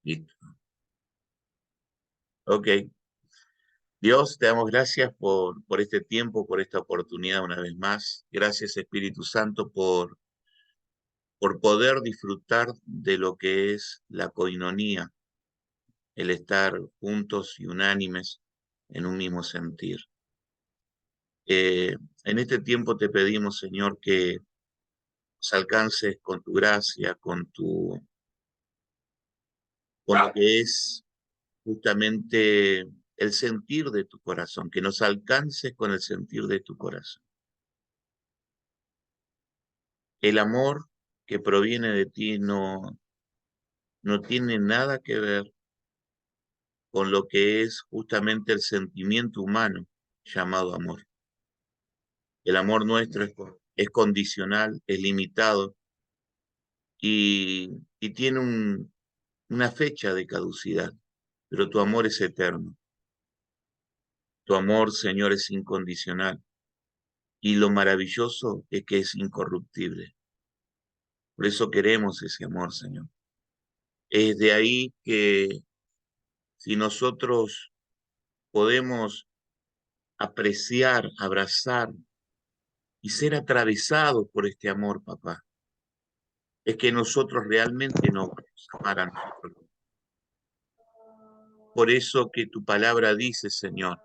Listo. Ok. Dios, te damos gracias por este tiempo, por esta oportunidad una vez más. Gracias, Espíritu Santo, por poder disfrutar de lo que es la coinonía, el estar juntos y unánimes en un mismo sentir. En este tiempo te pedimos, Señor, que nos alcances con tu gracia, con lo que es justamente el sentir de tu corazón, que nos alcances con el sentir de tu corazón. El amor que proviene de ti no tiene nada que ver con lo que es justamente el sentimiento humano llamado amor. El amor nuestro es condicional, es limitado y tiene una fecha de caducidad, pero tu amor es eterno. Tu amor, Señor, es incondicional y lo maravilloso es que es incorruptible. Por eso queremos ese amor, Señor. Es de ahí que si nosotros podemos apreciar, abrazar y ser atravesados por este amor, papá, es que nosotros realmente nos vamos a amar a nosotros. Por eso que tu palabra dice, Señor,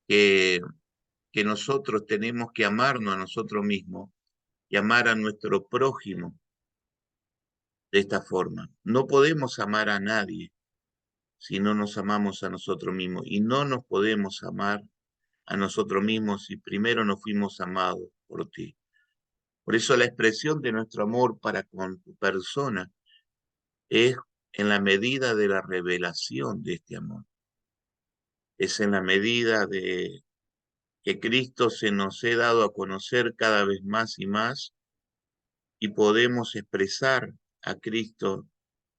que, que nosotros tenemos que amarnos a nosotros mismos y amar a nuestro prójimo de esta forma. No podemos amar a nadie si no nos amamos a nosotros mismos y no nos podemos amar a nosotros mismos si primero no fuimos amados por ti. Por eso la expresión de nuestro amor para con tu persona es en la medida de la revelación de este amor. Es en la medida de que Cristo se nos ha dado a conocer cada vez más y más y podemos expresar a Cristo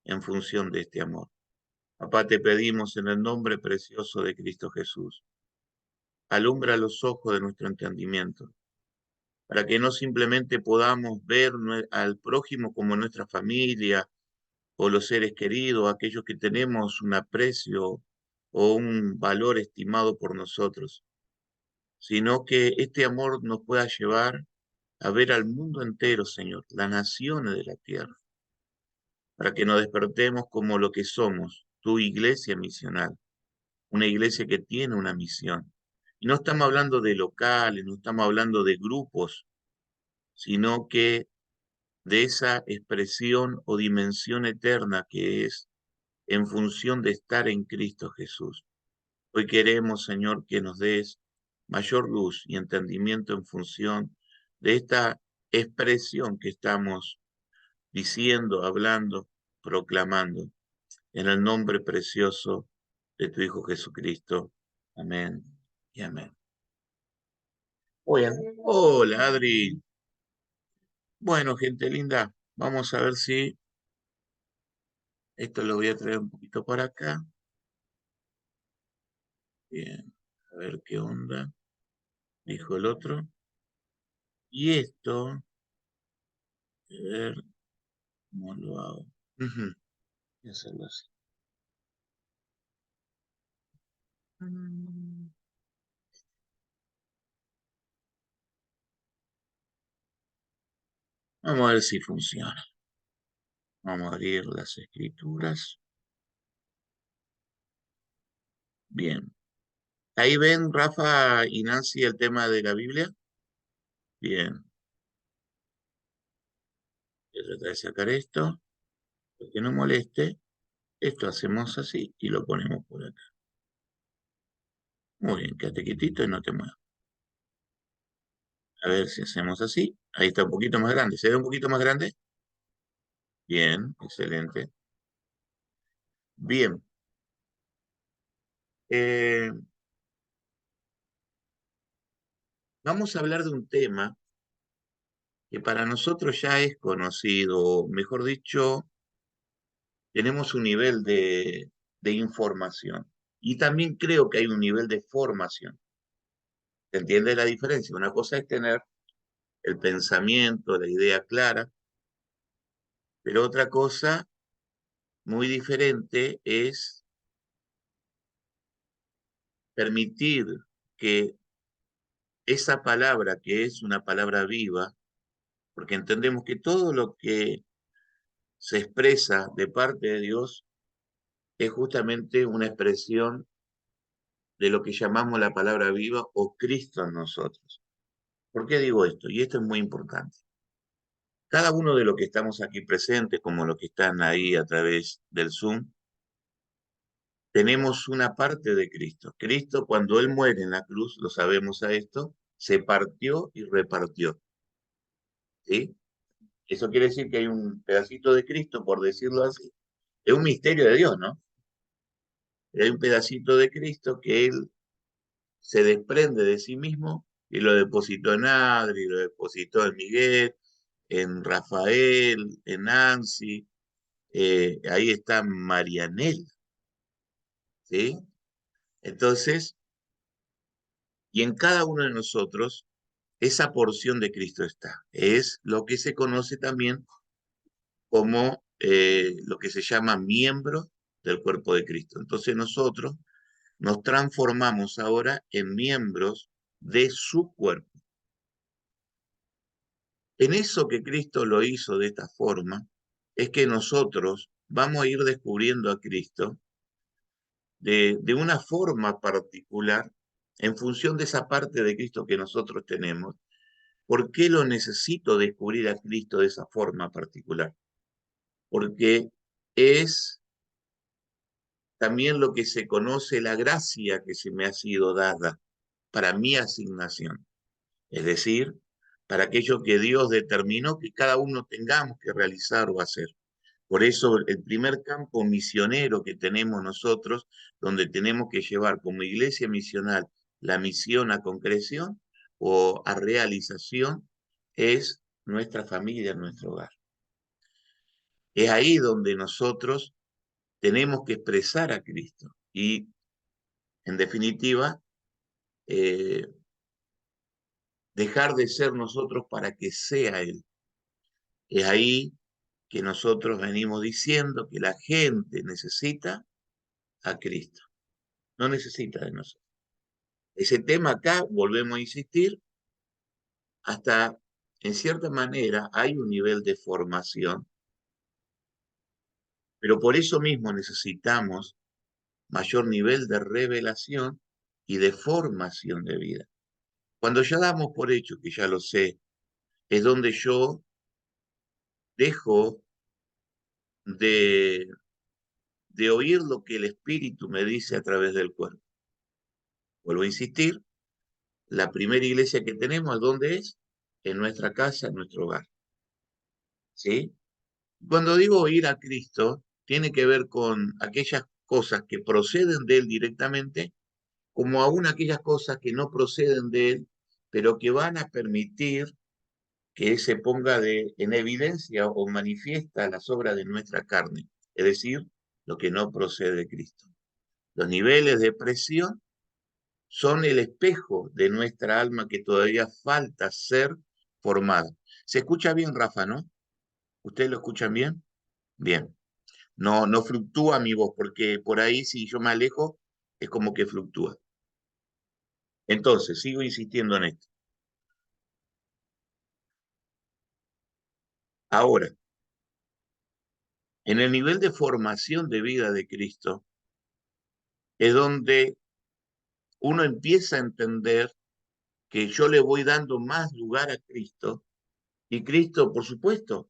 en función de este amor. Papá, te pedimos en el nombre precioso de Cristo Jesús, alumbra los ojos de nuestro entendimiento, para que no simplemente podamos ver al prójimo como nuestra familia o los seres queridos, aquellos que tenemos un aprecio o un valor estimado por nosotros, sino que este amor nos pueda llevar a ver al mundo entero, Señor, las naciones de la tierra, para que nos despertemos como lo que somos, tu iglesia misional, una iglesia que tiene una misión. Y no estamos hablando de locales, no estamos hablando de grupos, sino que de esa expresión o dimensión eterna que es en función de estar en Cristo Jesús. Hoy queremos, Señor, que nos des mayor luz y entendimiento en función de esta expresión que estamos diciendo, hablando, proclamando, en el nombre precioso de tu Hijo Jesucristo. Amén y amén. Bien. Hola, Adri. Bueno, gente linda, vamos a ver si esto lo voy a traer un poquito para acá. Bien, a ver qué onda, dijo el otro. Y esto, a ver cómo lo hago. Ujú, voy a hacerlo así. Mm. Vamos a ver si funciona. Vamos a abrir las escrituras. Bien. Ahí ven, Rafa y Nancy, el tema de la Biblia. Bien. Voy a tratar de sacar esto, para que no moleste. Esto hacemos así y lo ponemos por acá. Muy bien, quédate quietito y no te muevas. A ver si hacemos así. Ahí está un poquito más grande. ¿Se ve un poquito más grande? Bien, excelente. Bien. Eh, vamos a hablar de un tema que para nosotros ya es conocido, o mejor dicho, tenemos un nivel de información. Y también creo que hay un nivel de formación. ¿Se entiende la diferencia? Una cosa es tener el pensamiento, la idea clara, pero otra cosa muy diferente es permitir que esa palabra, que es una palabra viva, porque entendemos que todo lo que se expresa de parte de Dios es justamente una expresión de lo que llamamos la palabra viva o Cristo en nosotros. ¿Por qué digo esto? Y esto es muy importante. Cada uno de los que estamos aquí presentes, como los que están ahí a través del Zoom, tenemos una parte de Cristo. Cristo, cuando Él muere en la cruz, lo sabemos a esto, se partió y repartió. ¿Sí? Eso quiere decir que hay un pedacito de Cristo, por decirlo así. Es un misterio de Dios, ¿no? Hay un pedacito de Cristo que Él se desprende de sí mismo y lo depositó en Adri, lo depositó en Miguel, en Rafael, en Nancy, ahí está Marianel, ¿sí? Entonces, y en cada uno de nosotros, esa porción de Cristo está. Es lo que se conoce también como lo que se llama miembro del cuerpo de Cristo. Entonces nosotros nos transformamos ahora en miembros de su cuerpo. En eso que Cristo lo hizo de esta forma, es que nosotros vamos a ir descubriendo a Cristo de una forma particular en función de esa parte de Cristo que nosotros tenemos. ¿Por qué lo necesito descubrir a Cristo de esa forma particular? Porque es también lo que se conoce la gracia que se me ha sido dada para mi asignación. Es decir, para aquello que Dios determinó que cada uno tengamos que realizar o hacer. Por eso el primer campo misionero que tenemos nosotros, donde tenemos que llevar como iglesia misional la misión a concreción o a realización, es nuestra familia, nuestro hogar. Es ahí donde nosotros tenemos que expresar a Cristo y, en definitiva, eh, dejar de ser nosotros para que sea Él. Es ahí que nosotros venimos diciendo que la gente necesita a Cristo, no necesita de nosotros. Ese tema acá, volvemos a insistir, hasta en cierta manera hay un nivel de formación, pero por eso mismo necesitamos mayor nivel de revelación y de formación de vida. Cuando ya damos por hecho que ya lo sé, es donde yo dejo de, de oír lo que el Espíritu me dice a través del cuerpo. Vuelvo a insistir, la primera iglesia que tenemos, ¿dónde es? En nuestra casa, en nuestro hogar. ¿Sí? Cuando digo oír a Cristo, tiene que ver con aquellas cosas que proceden de Él directamente, como aún aquellas cosas que no proceden de Él, pero que van a permitir que se ponga en evidencia o manifiesta las obras de nuestra carne, es decir, lo que no procede de Cristo. Los niveles de presión son el espejo de nuestra alma que todavía falta ser formada. ¿Se escucha bien, Rafa, no? ¿Ustedes lo escuchan bien? Bien. No, no fluctúa mi voz, porque por ahí si yo me alejo, es como que fluctúa. Entonces, sigo insistiendo en esto. Ahora, en el nivel de formación de vida de Cristo, es donde uno empieza a entender que yo le voy dando más lugar a Cristo, y Cristo, por supuesto,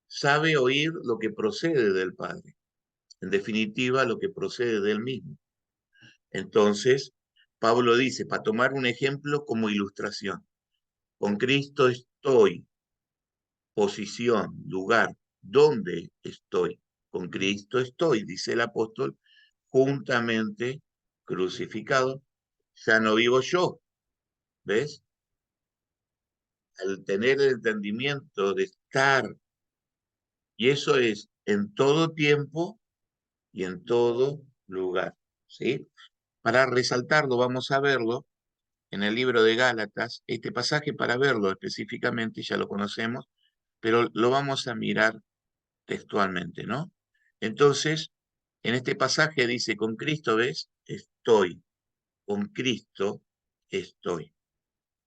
sabe oír lo que procede del Padre. En definitiva, lo que procede de Él mismo. Entonces, Pablo dice, para tomar un ejemplo como ilustración, con Cristo estoy, posición, lugar, ¿dónde estoy? Con Cristo estoy, dice el apóstol, juntamente crucificado. Ya no vivo yo, ¿ves? Al tener el entendimiento de estar, y eso es en todo tiempo y en todo lugar, ¿sí? Para resaltarlo, vamos a verlo en el libro de Gálatas, este pasaje para verlo específicamente, ya lo conocemos, pero lo vamos a mirar textualmente, ¿no? Entonces, en este pasaje dice, con Cristo, ¿ves? Estoy, con Cristo estoy.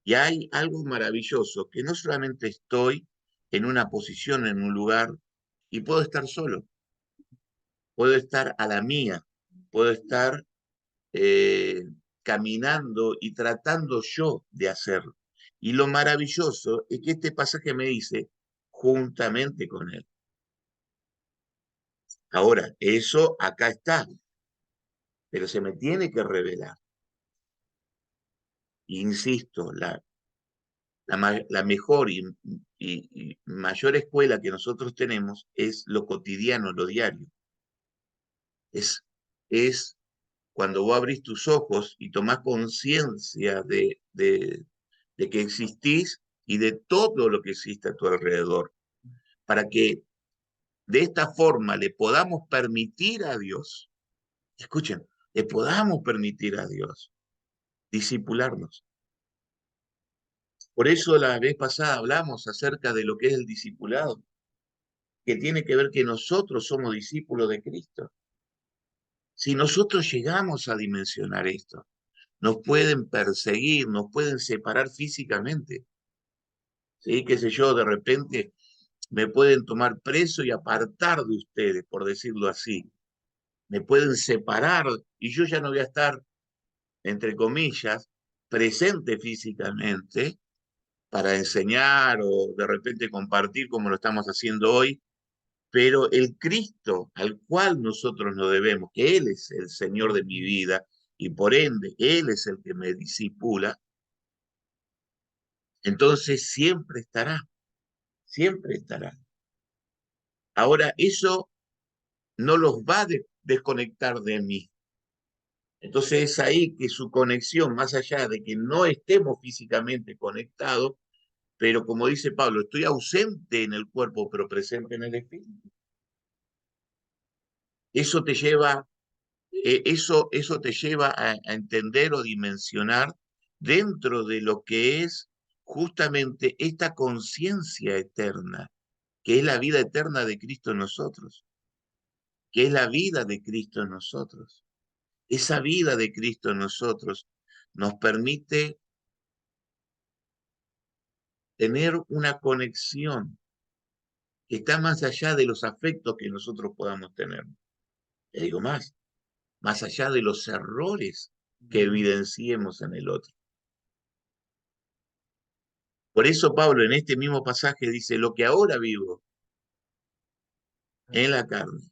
Y hay algo maravilloso, que no solamente estoy en una posición, en un lugar, y puedo estar solo, puedo estar a la mía, puedo estar eh, caminando y tratando yo de hacerlo. Y lo maravilloso es que este pasaje me dice, juntamente con él. Ahora, eso acá está, pero se me tiene que revelar. Insisto, la mejor y mayor escuela que nosotros tenemos es lo cotidiano, lo diario. Es cuando vos abrís tus ojos y tomás conciencia de que existís y de todo lo que existe a tu alrededor, para que de esta forma le podamos permitir a Dios, escuchen, le podamos permitir a Dios discipularnos. Por eso la vez pasada hablamos acerca de lo que es el discipulado, que tiene que ver que nosotros somos discípulos de Cristo. Si nosotros llegamos a dimensionar esto, nos pueden perseguir, nos pueden separar físicamente, ¿sí? Qué sé yo, de repente me pueden tomar preso y apartar de ustedes, por decirlo así. Me pueden separar y yo ya no voy a estar, entre comillas, presente físicamente para enseñar o de repente compartir como lo estamos haciendo hoy, pero el Cristo al cual nosotros nos debemos, que Él es el Señor de mi vida y por ende Él es el que me disipula, entonces siempre estará, siempre estará. Ahora, eso no los va a desconectar de mí. Entonces es ahí que su conexión, más allá de que no estemos físicamente conectados, pero como dice Pablo, estoy ausente en el cuerpo, pero presente en el espíritu. Eso te lleva, eso te lleva a entender o dimensionar dentro de lo que es justamente esta conciencia eterna, que es la vida eterna de Cristo en nosotros, que es la vida de Cristo en nosotros. Esa vida de Cristo en nosotros nos permite tener una conexión que está más allá de los afectos que nosotros podamos tener. Le digo más allá de los errores que evidenciemos en el otro. Por eso Pablo en este mismo pasaje dice, lo que ahora vivo en la carne.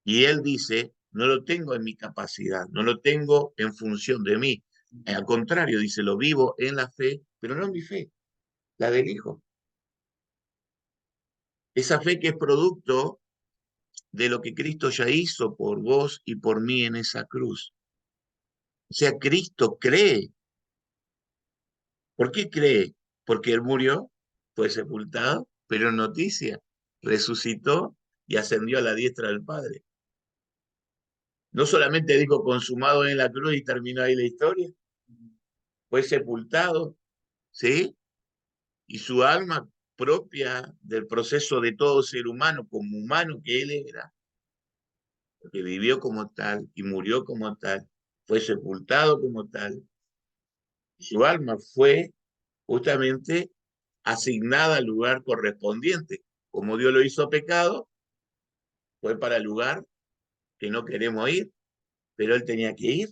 Y él dice, no lo tengo en mi capacidad, no lo tengo en función de mí. Al contrario, dice, lo vivo en la fe, pero no en mi fe, la del Hijo. Esa fe que es producto de lo que Cristo ya hizo por vos y por mí en esa cruz. O sea, Cristo cree. ¿Por qué cree? Porque Él murió, fue sepultado, pero en noticia, resucitó y ascendió a la diestra del Padre. No solamente dijo consumado en la cruz y terminó ahí la historia, fue sepultado, ¿sí? Y su alma propia del proceso de todo ser humano, como humano que Él era, que vivió como tal y murió como tal, fue sepultado como tal, su alma fue justamente asignada al lugar correspondiente. Como Dios lo hizo pecado, fue para el lugar que no queremos ir, pero él tenía que ir,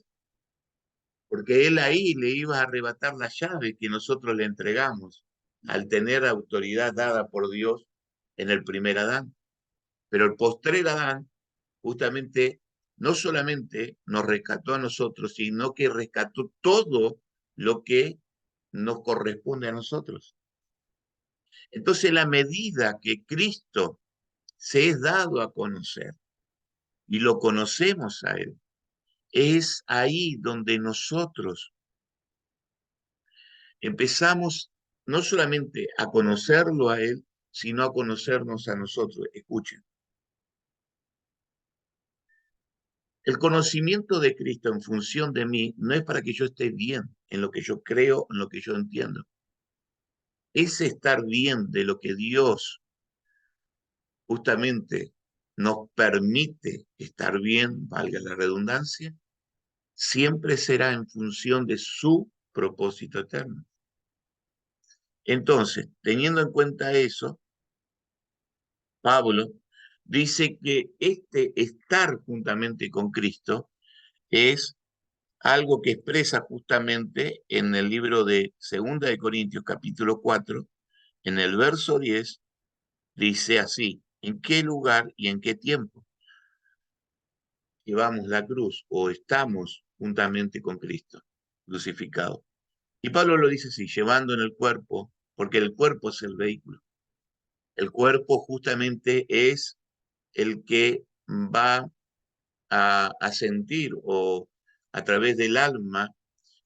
porque él ahí le iba a arrebatar la llave que nosotros le entregamos al tener autoridad dada por Dios en el primer Adán. Pero el postrer Adán justamente no solamente nos rescató a nosotros, sino que rescató todo lo que nos corresponde a nosotros. Entonces, la medida que Cristo se es dado a conocer y lo conocemos a Él, es ahí donde nosotros empezamos no solamente a conocerlo a Él, sino a conocernos a nosotros. Escuchen, el conocimiento de Cristo en función de mí no es para que yo esté bien en lo que yo creo, en lo que yo entiendo. Es estar bien de lo que Dios justamente nos permite estar bien, valga la redundancia, siempre será en función de su propósito eterno. Entonces, teniendo en cuenta eso, Pablo dice que este estar juntamente con Cristo es algo que expresa justamente en el libro de Segunda de Corintios, capítulo 4, en el verso 10, dice así: ¿en qué lugar y en qué tiempo llevamos la cruz o estamos juntamente con Cristo crucificado? Y Pablo lo dice así: llevando en el cuerpo, porque el cuerpo es el vehículo. El cuerpo justamente es el que va a sentir, o a través del alma,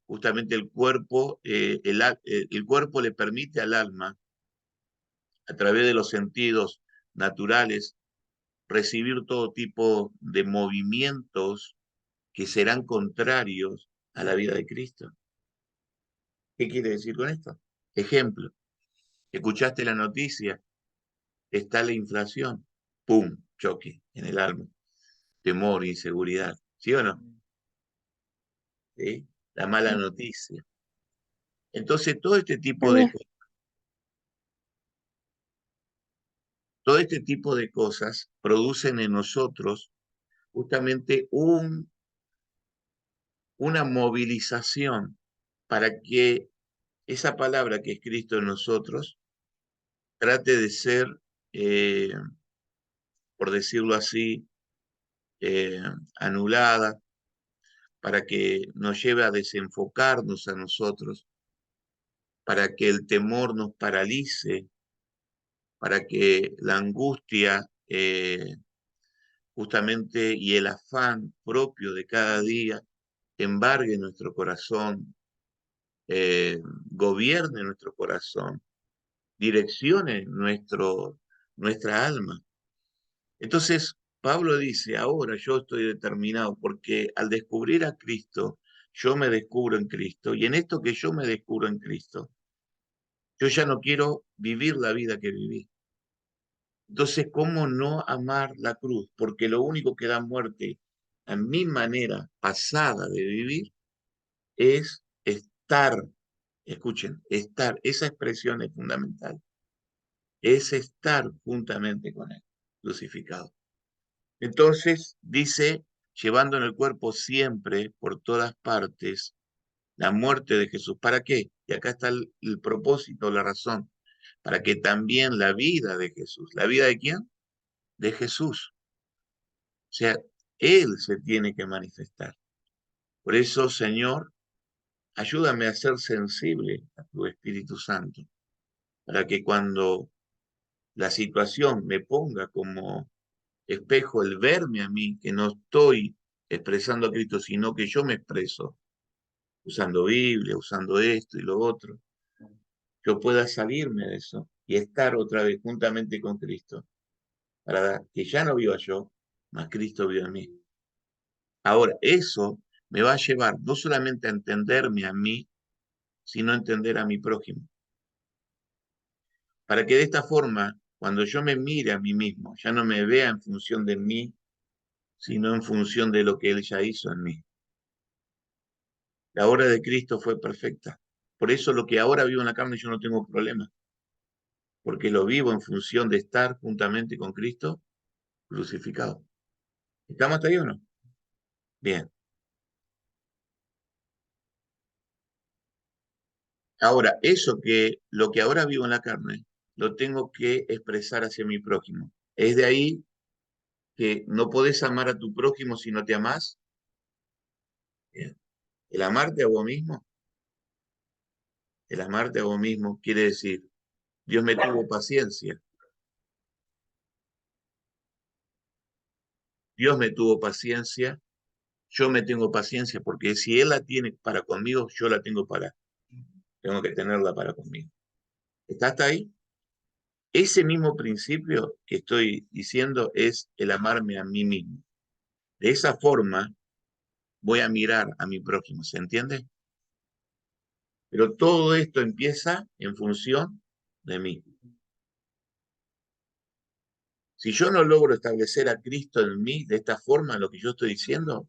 justamente el cuerpo, el cuerpo le permite al alma, a través de los sentidos naturales, recibir todo tipo de movimientos que serán contrarios a la vida de Cristo. ¿Qué quiere decir con esto? Ejemplo, escuchaste la noticia, está la inflación, ¡pum!, choque en el alma, temor, inseguridad, ¿sí o no? ¿Sí? La mala noticia. Entonces, todo este tipo de cosas producen en nosotros justamente una movilización para que esa palabra que es Cristo en nosotros trate de ser, eh, por decirlo así, eh, anulada, para que nos lleve a desenfocarnos a nosotros, para que el temor nos paralice, para que la angustia, justamente, y el afán propio de cada día embargue nuestro corazón, gobierne nuestro corazón, direccione nuestra alma. Entonces, Pablo dice: ahora yo estoy determinado, porque al descubrir a Cristo, yo me descubro en Cristo, y en esto que yo me descubro en Cristo, yo ya no quiero vivir la vida que viví. Entonces, ¿cómo no amar la cruz? Porque lo único que da muerte a mi manera pasada de vivir es estar, escuchen, estar, esa expresión es fundamental, es estar juntamente con Él, crucificado. Entonces, dice, llevando en el cuerpo siempre, por todas partes, la muerte de Jesús. ¿Para qué? Y acá está el propósito, la razón. Para que también la vida de Jesús, ¿la vida de quién? De Jesús. O sea, Él se tiene que manifestar. Por eso, Señor, ayúdame a ser sensible a tu Espíritu Santo, para que cuando la situación me ponga como espejo el verme a mí, que no estoy expresando a Cristo, sino que yo me expreso usando Biblia, usando esto y lo otro, yo pueda salirme de eso y estar otra vez juntamente con Cristo, para que ya no viva yo, mas Cristo viva en mí. Ahora, eso me va a llevar no solamente a entenderme a mí, sino a entender a mi prójimo, para que de esta forma, cuando yo me mire a mí mismo, ya no me vea en función de mí, sino en función de lo que Él ya hizo en mí. La obra de Cristo fue perfecta. Por eso lo que ahora vivo en la carne yo no tengo problema, porque lo vivo en función de estar juntamente con Cristo crucificado. ¿Estamos hasta ahí o no? Bien. Ahora, lo que ahora vivo en la carne, lo tengo que expresar hacia mi prójimo. Es de ahí que no podés amar a tu prójimo si no te amás. Bien. El amarte a vos mismo, el amarte a vos mismo quiere decir, Dios me tuvo paciencia. Dios me tuvo paciencia, yo me tengo paciencia, porque si Él la tiene para conmigo, yo la tengo que tenerla para conmigo. ¿Está hasta ahí? Ese mismo principio que estoy diciendo es el amarme a mí mismo. De esa forma voy a mirar a mi prójimo, ¿se entiende? Pero todo esto empieza en función de mí. Si yo no logro establecer a Cristo en mí de esta forma, lo que yo estoy diciendo,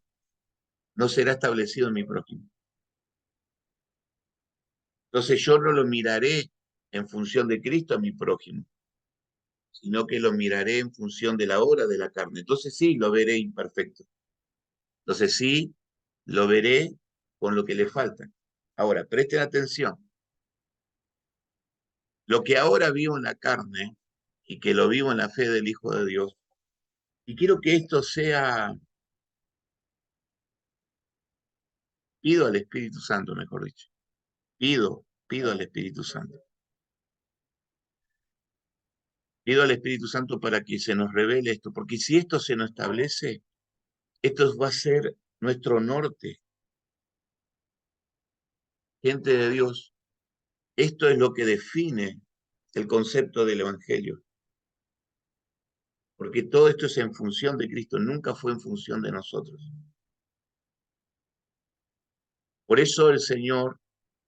no será establecido en mi prójimo. Entonces yo no lo miraré en función de Cristo a mi prójimo, sino que lo miraré en función de la obra de la carne. Entonces sí, lo veré imperfecto. Entonces sí, lo veré con lo que le falta. Ahora, presten atención. Lo que ahora vivo en la carne y que lo vivo en la fe del Hijo de Dios, y quiero que esto sea, pido al Espíritu Santo, mejor dicho, pido al Espíritu Santo. Pido al Espíritu Santo para que se nos revele esto, porque si esto se nos establece, esto va a ser nuestro norte. Gente de Dios, esto es lo que define el concepto del Evangelio, porque todo esto es en función de Cristo, nunca fue en función de nosotros. Por eso el Señor,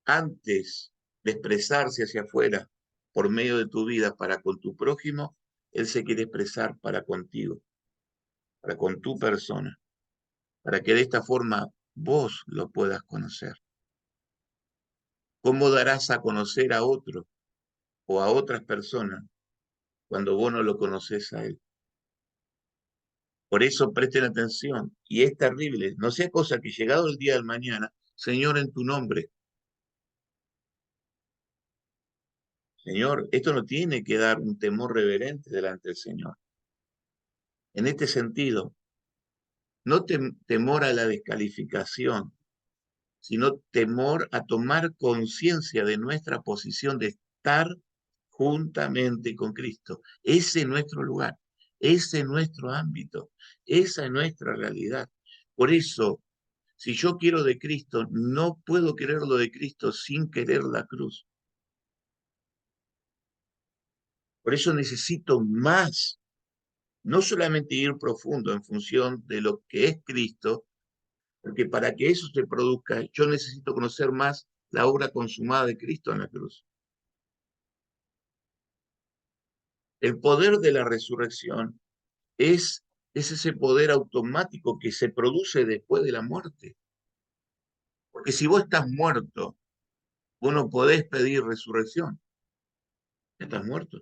antes de expresarse hacia afuera por medio de tu vida para con tu prójimo, Él se quiere expresar para contigo, para con tu persona, para que de esta forma vos lo puedas conocer. ¿Cómo darás a conocer a otro o a otras personas cuando vos no lo conoces a Él? Por eso presten atención, y es terrible, no sea cosa que llegado el día del mañana, Señor, en tu nombre, Señor, esto no tiene que dar un temor reverente delante del Señor. En este sentido, no temor a la descalificación, sino temor a tomar conciencia de nuestra posición de estar juntamente con Cristo. Ese es nuestro lugar, ese es nuestro ámbito, esa es nuestra realidad. Por eso, si yo quiero de Cristo, no puedo querer lo de Cristo sin querer la cruz. Por eso necesito más, no solamente ir profundo en función de lo que es Cristo, porque para que eso se produzca, yo necesito conocer más la obra consumada de Cristo en la cruz. El poder de la resurrección es ese poder automático que se produce después de la muerte. Porque si vos estás muerto, vos no podés pedir resurrección. Estás muerto.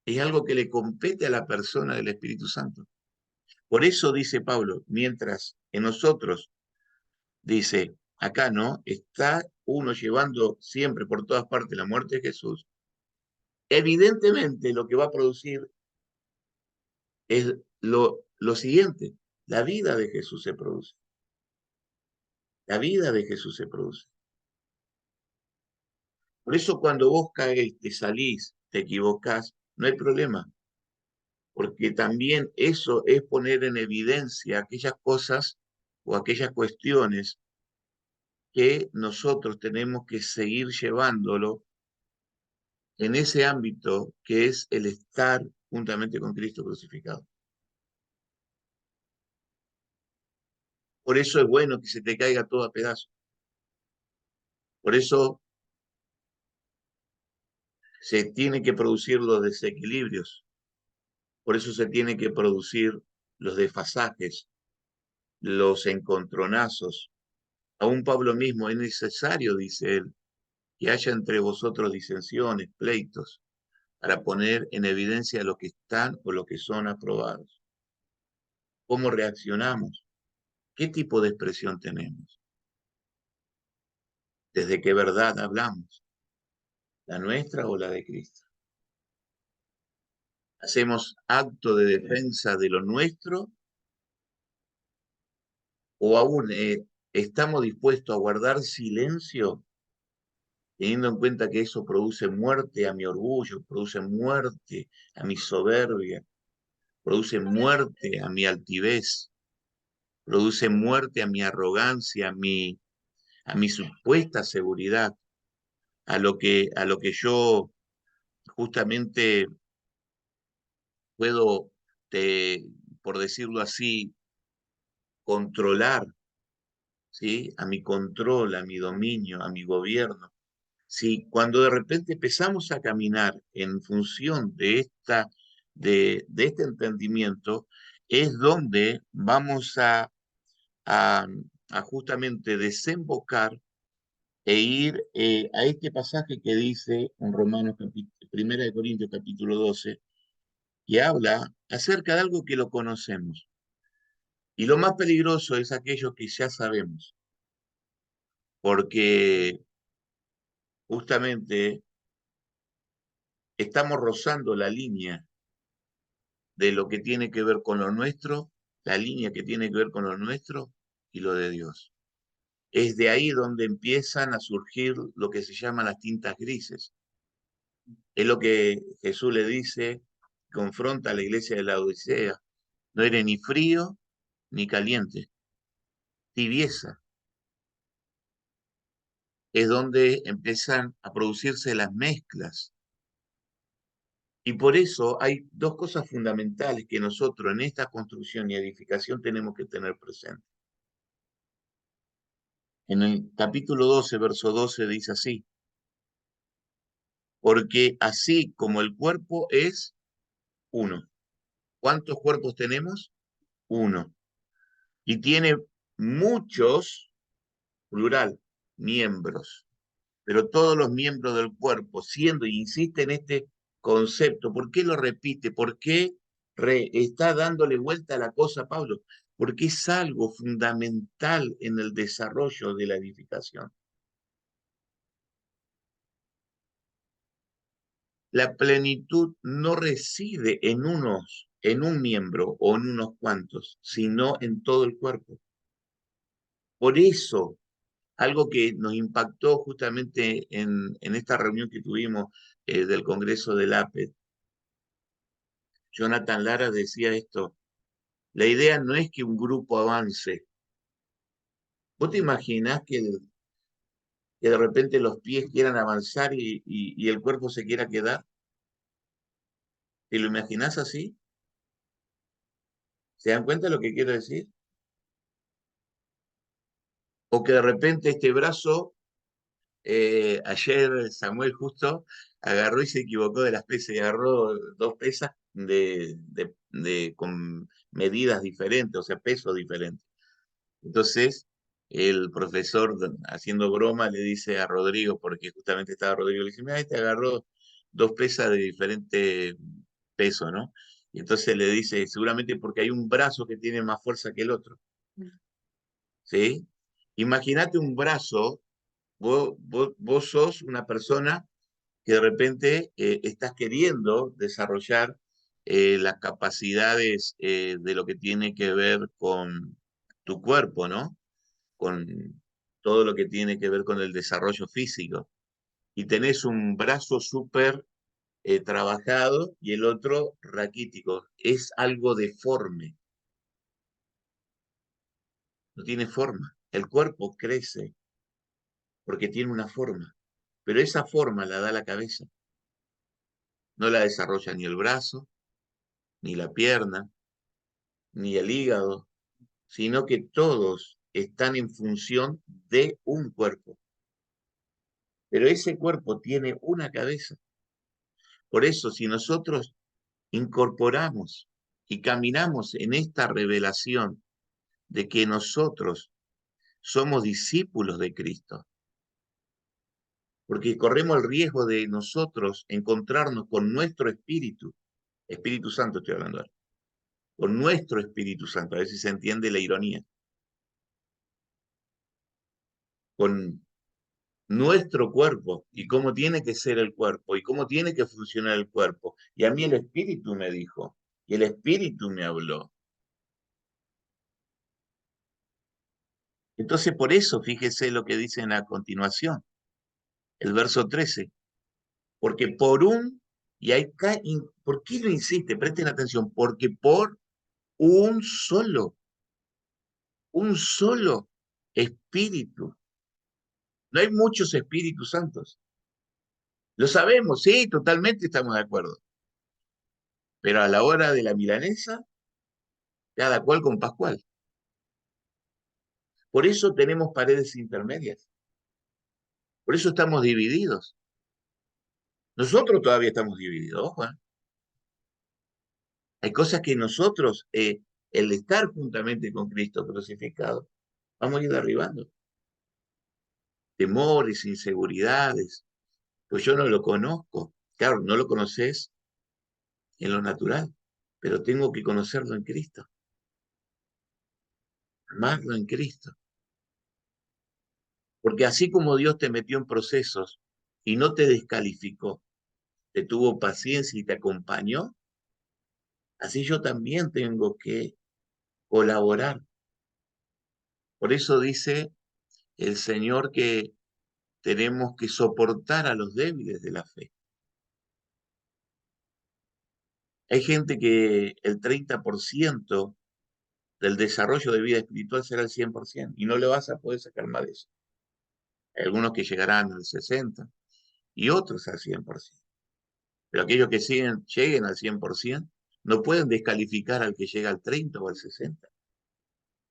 Es algo que le compete a la persona del Espíritu Santo. Por eso dice Pablo, mientras en nosotros, dice, acá no, está uno llevando siempre por todas partes la muerte de Jesús, evidentemente lo que va a producir es lo siguiente, la vida de Jesús se produce. La vida de Jesús se produce. Por eso cuando vos caes, te salís, te equivocás, no hay problema, porque también eso es poner en evidencia aquellas cosas o aquellas cuestiones que nosotros tenemos que seguir llevándolo en ese ámbito que es el estar juntamente con Cristo crucificado. Por eso es bueno que se te caiga todo a pedazos. Por eso se tienen que producir los desequilibrios. Por eso se tienen que producir los desfasajes, los encontronazos. Aún Pablo mismo es necesario, dice él, que haya entre vosotros disensiones, pleitos, para poner en evidencia lo que están o lo que son aprobados. ¿Cómo reaccionamos? ¿Qué tipo de expresión tenemos? ¿Desde qué verdad hablamos? ¿La nuestra o la de Cristo? ¿Hacemos acto de defensa de lo nuestro o aún estamos dispuestos a guardar silencio teniendo en cuenta que eso produce muerte a mi orgullo, produce muerte a mi soberbia, produce muerte a mi altivez, produce muerte a mi arrogancia, a mi supuesta seguridad, a lo que yo justamente puedo, por decirlo así, controlar, ¿sí? A mi control, a mi dominio, a mi gobierno. Sí, cuando de repente empezamos a caminar en función de esta de este entendimiento es donde vamos a, a justamente desembocar e ir a este pasaje que dice en Romanos, Primera de Corintios capítulo 12, y habla acerca de algo que lo conocemos. Y lo más peligroso es aquello que ya sabemos, porque justamente estamos rozando la línea de lo que tiene que ver con lo nuestro, la línea que tiene que ver con lo nuestro y lo de Dios. Es de ahí donde empiezan a surgir lo que se llaman las tintas grises. Es lo que Jesús le dice, confronta a la iglesia de la Odisea. No eres ni frío ni caliente, tibieza. Es donde empiezan a producirse las mezclas. Y por eso hay dos cosas fundamentales que nosotros en esta construcción y edificación tenemos que tener presente. En el capítulo 12, verso 12 dice así, porque así como el cuerpo es uno. ¿Cuántos cuerpos tenemos? Uno. Y tiene muchos, plural, miembros. Pero todos los miembros del cuerpo, siendo, y insiste en este concepto, ¿por qué lo repite? ¿Por qué está dándole vuelta a la cosa, Pablo? Porque es algo fundamental en el desarrollo de la edificación. La plenitud no reside en un miembro o en unos cuantos, sino en todo el cuerpo. Por eso, algo que nos impactó justamente en esta reunión que tuvimos del Congreso del APET, Jonathan Lara decía esto, la idea no es que un grupo avance. ¿Vos te imaginás que de repente los pies quieran avanzar y el cuerpo se quiera quedar? ¿Te lo imaginás así? ¿Se dan cuenta de lo que quiero decir? O que de repente este brazo, ayer Samuel justo agarró y se equivocó de las pesas y agarró dos pesas con medidas diferentes, o sea, pesos diferentes. Entonces, el profesor, haciendo broma, le dice a Rodrigo, porque justamente estaba Rodrigo, le dice, mira, este agarró dos pesas de diferente peso, ¿no? Y entonces le dice, seguramente porque hay un brazo que tiene más fuerza que el otro, ¿sí? Imagínate un brazo, vos sos una persona que de repente estás queriendo desarrollar las capacidades de lo que tiene que ver con tu cuerpo, ¿no? Con todo lo que tiene que ver con el desarrollo físico. Y tenés un brazo súper trabajado y el otro raquítico. Es algo deforme, no tiene forma. El cuerpo crece porque tiene una forma, pero esa forma la da la cabeza. No la desarrolla ni el brazo, ni la pierna, ni el hígado, sino que todos están en función de un cuerpo. Pero ese cuerpo tiene una cabeza. Por eso, si nosotros incorporamos y caminamos en esta revelación de que nosotros somos discípulos de Cristo, porque corremos el riesgo de nosotros encontrarnos con nuestro espíritu, Espíritu Santo estoy hablando ahora, con nuestro Espíritu Santo, a ver si se entiende la ironía, con nuestro cuerpo y cómo tiene que ser el cuerpo y cómo tiene que funcionar el cuerpo. Y a mí el Espíritu me dijo, y el Espíritu me habló. Entonces, por eso, fíjese lo que dicen a continuación, el verso 13, porque por un, y hay, ¿por qué lo insiste? Presten atención, porque por un solo espíritu. No hay muchos espíritus santos. Lo sabemos, sí, totalmente estamos de acuerdo. Pero a la hora de la milanesa, cada cual con Pascual. Por eso tenemos paredes intermedias. Por eso estamos divididos. Nosotros todavía estamos divididos, Juan. Hay cosas que nosotros, el estar juntamente con Cristo crucificado, vamos a ir derribando. Temores, inseguridades, pues yo no lo conozco. Claro, no lo conoces en lo natural, pero tengo que conocerlo en Cristo, amarlo en Cristo. Porque así como Dios te metió en procesos y no te descalificó, te tuvo paciencia y te acompañó, así yo también tengo que colaborar. Por eso dice el Señor que tenemos que soportar a los débiles de la fe. Hay gente que el 30% del desarrollo de vida espiritual será el 100% y no le vas a poder sacar más de eso. Hay algunos que llegarán al 60% y otros al 100%. Pero aquellos que lleguen al 100% no pueden descalificar al que llega al 30 o al 60,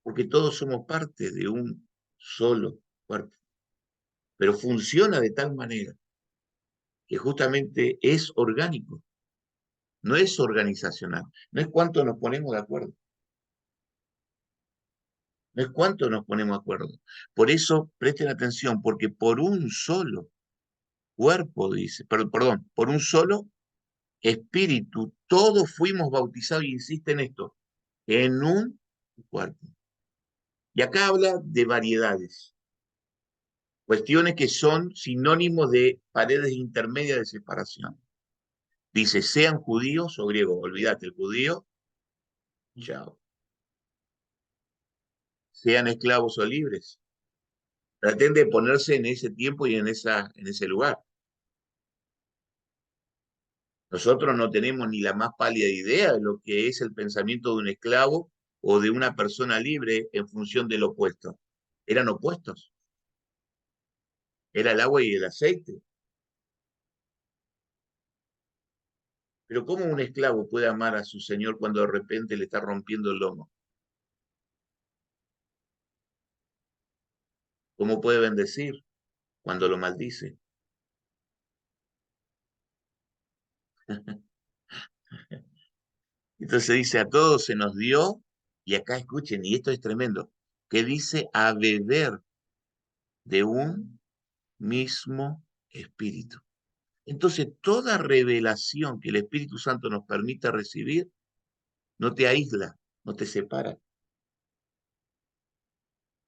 porque todos somos parte de un solo cuerpo. Pero funciona de tal manera que justamente es orgánico, no es organizacional, no es cuánto nos ponemos de acuerdo, no es cuánto nos ponemos de acuerdo. Por eso presten atención, porque por un solo cuerpo, dice, perdón, por un solo espíritu, todos fuimos bautizados, y insiste en esto, en un cuerpo. Y acá habla de variedades, cuestiones que son sinónimos de paredes intermedias de separación. Dice, sean judíos o griegos, olvídate, el judío, chao. Sean esclavos o libres. Traten de ponerse en ese tiempo y en ese lugar. Nosotros no tenemos ni la más pálida idea de lo que es el pensamiento de un esclavo o de una persona libre en función del opuesto. Eran opuestos. Era el agua y el aceite. Pero ¿cómo un esclavo puede amar a su señor cuando de repente le está rompiendo el lomo? ¿Cómo puede bendecir cuando lo maldice? Entonces dice, a todos se nos dio, y acá escuchen, y esto es tremendo, que dice a beber de un mismo espíritu. Entonces, toda revelación que el Espíritu Santo nos permita recibir, no te aísla, no te separa.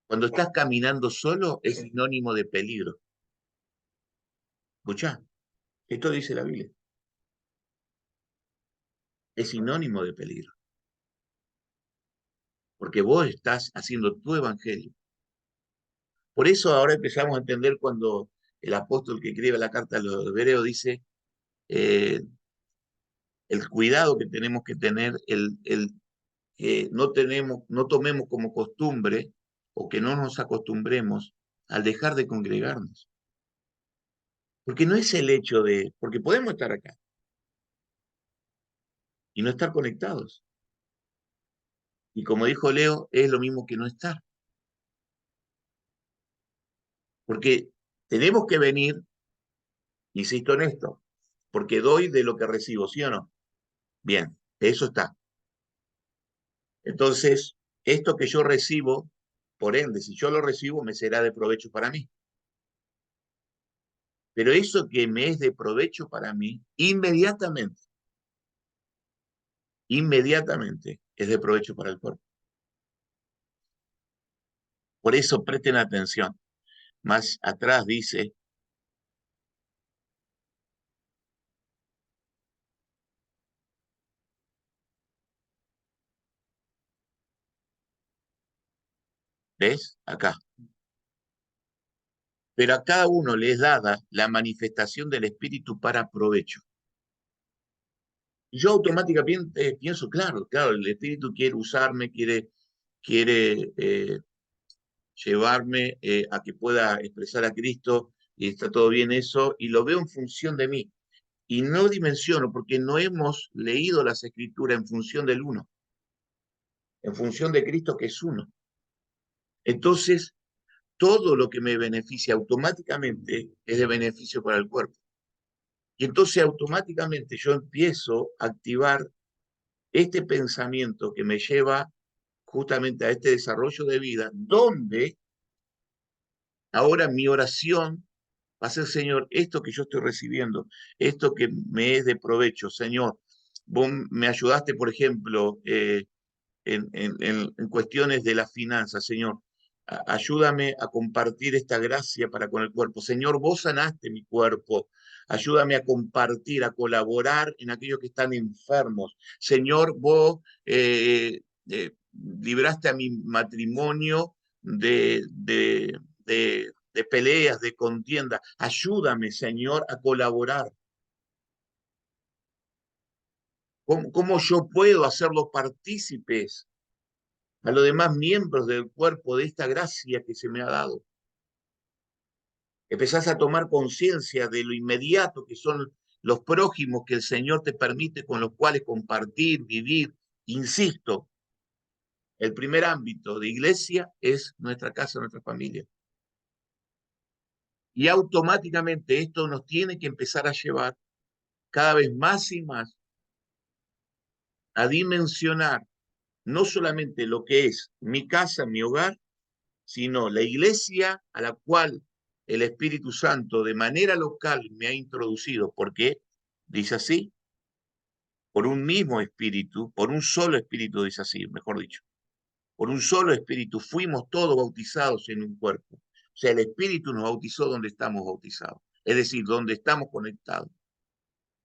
Cuando estás caminando solo, es sinónimo de peligro. Escuchá, esto dice la Biblia, es sinónimo de peligro, porque vos estás haciendo tu evangelio. Por eso ahora empezamos a entender cuando el apóstol que escribe la carta a los hebreos dice eh, el cuidado que tenemos que tener, el que no tomemos como costumbre o que no nos acostumbremos al dejar de congregarnos. Porque no es el hecho de, porque podemos estar acá y no estar conectados. Y como dijo Leo, es lo mismo que no estar. Porque tenemos que venir, insisto en esto, porque doy de lo que recibo, ¿sí o no? Bien, eso está. Entonces, esto que yo recibo, por ende, si yo lo recibo, me será de provecho para mí. Pero eso que me es de provecho para mí, inmediatamente es de provecho para el cuerpo. Por eso presten atención. Más atrás dice, ¿ves? Acá. Pero a cada uno le es dada la manifestación del Espíritu para provecho. Yo automáticamente pienso, claro, claro, el Espíritu quiere usarme, quiere llevarme a que pueda expresar a Cristo, y está todo bien eso, y lo veo en función de mí. Y no dimensiono, porque no hemos leído las Escrituras en función del uno, en función de Cristo que es uno. Entonces, todo lo que me beneficia automáticamente es de beneficio para el cuerpo. Y entonces automáticamente yo empiezo a activar este pensamiento que me lleva justamente a este desarrollo de vida, donde ahora mi oración va a ser, Señor, esto que yo estoy recibiendo, esto que me es de provecho, Señor, vos me ayudaste, por ejemplo, en cuestiones de las finanzas, Señor. Ayúdame a compartir esta gracia para con el cuerpo. Señor, vos sanaste mi cuerpo. Ayúdame a compartir, a colaborar en aquellos que están enfermos. Señor, vos libraste a mi matrimonio de peleas, de contienda. Ayúdame, Señor, a colaborar. ¿Cómo yo puedo hacerlos partícipes a los demás miembros del cuerpo de esta gracia que se me ha dado? Empezás a tomar conciencia de lo inmediato que son los prójimos que el Señor te permite con los cuales compartir, vivir. Insisto, el primer ámbito de iglesia es nuestra casa, nuestra familia. Y automáticamente esto nos tiene que empezar a llevar cada vez más y más a dimensionar no solamente lo que es mi casa, mi hogar, sino la iglesia a la cual el Espíritu Santo de manera local me ha introducido, porque dice así, por un mismo espíritu, por un solo espíritu, dice así, mejor dicho, por un solo espíritu fuimos todos bautizados en un cuerpo. O sea, el espíritu nos bautizó donde estamos bautizados, es decir, donde estamos conectados.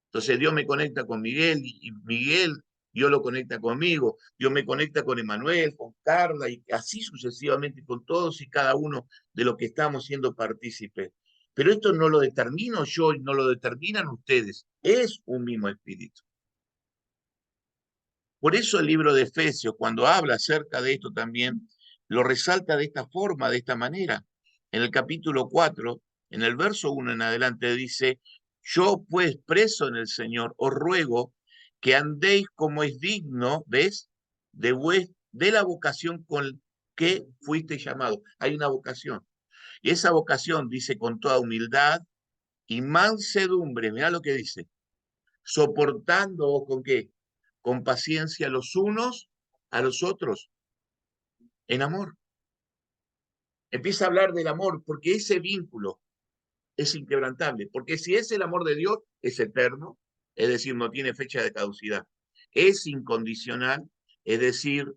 Entonces Dios me conecta con Miguel y Miguel, Dios lo conecta conmigo, Dios me conecta con Emanuel, con Carla y así sucesivamente con todos y cada uno de los que estamos siendo partícipes. Pero esto no lo determino yo y no lo determinan ustedes, es un mismo espíritu. Por eso el libro de Efesios, cuando habla acerca de esto también, lo resalta de esta forma, de esta manera. En el capítulo 4, en el verso 1 en adelante, dice, yo pues preso en el Señor, os ruego que andéis como es digno, ¿ves? De la vocación con que fuiste llamado. Hay una vocación. Y esa vocación dice con toda humildad y mansedumbre, mira lo que dice, soportando con qué, con paciencia los unos a los otros, en amor. Empieza a hablar del amor, porque ese vínculo es inquebrantable, porque si es el amor de Dios, es eterno, es decir, no tiene fecha de caducidad, es incondicional, es decir,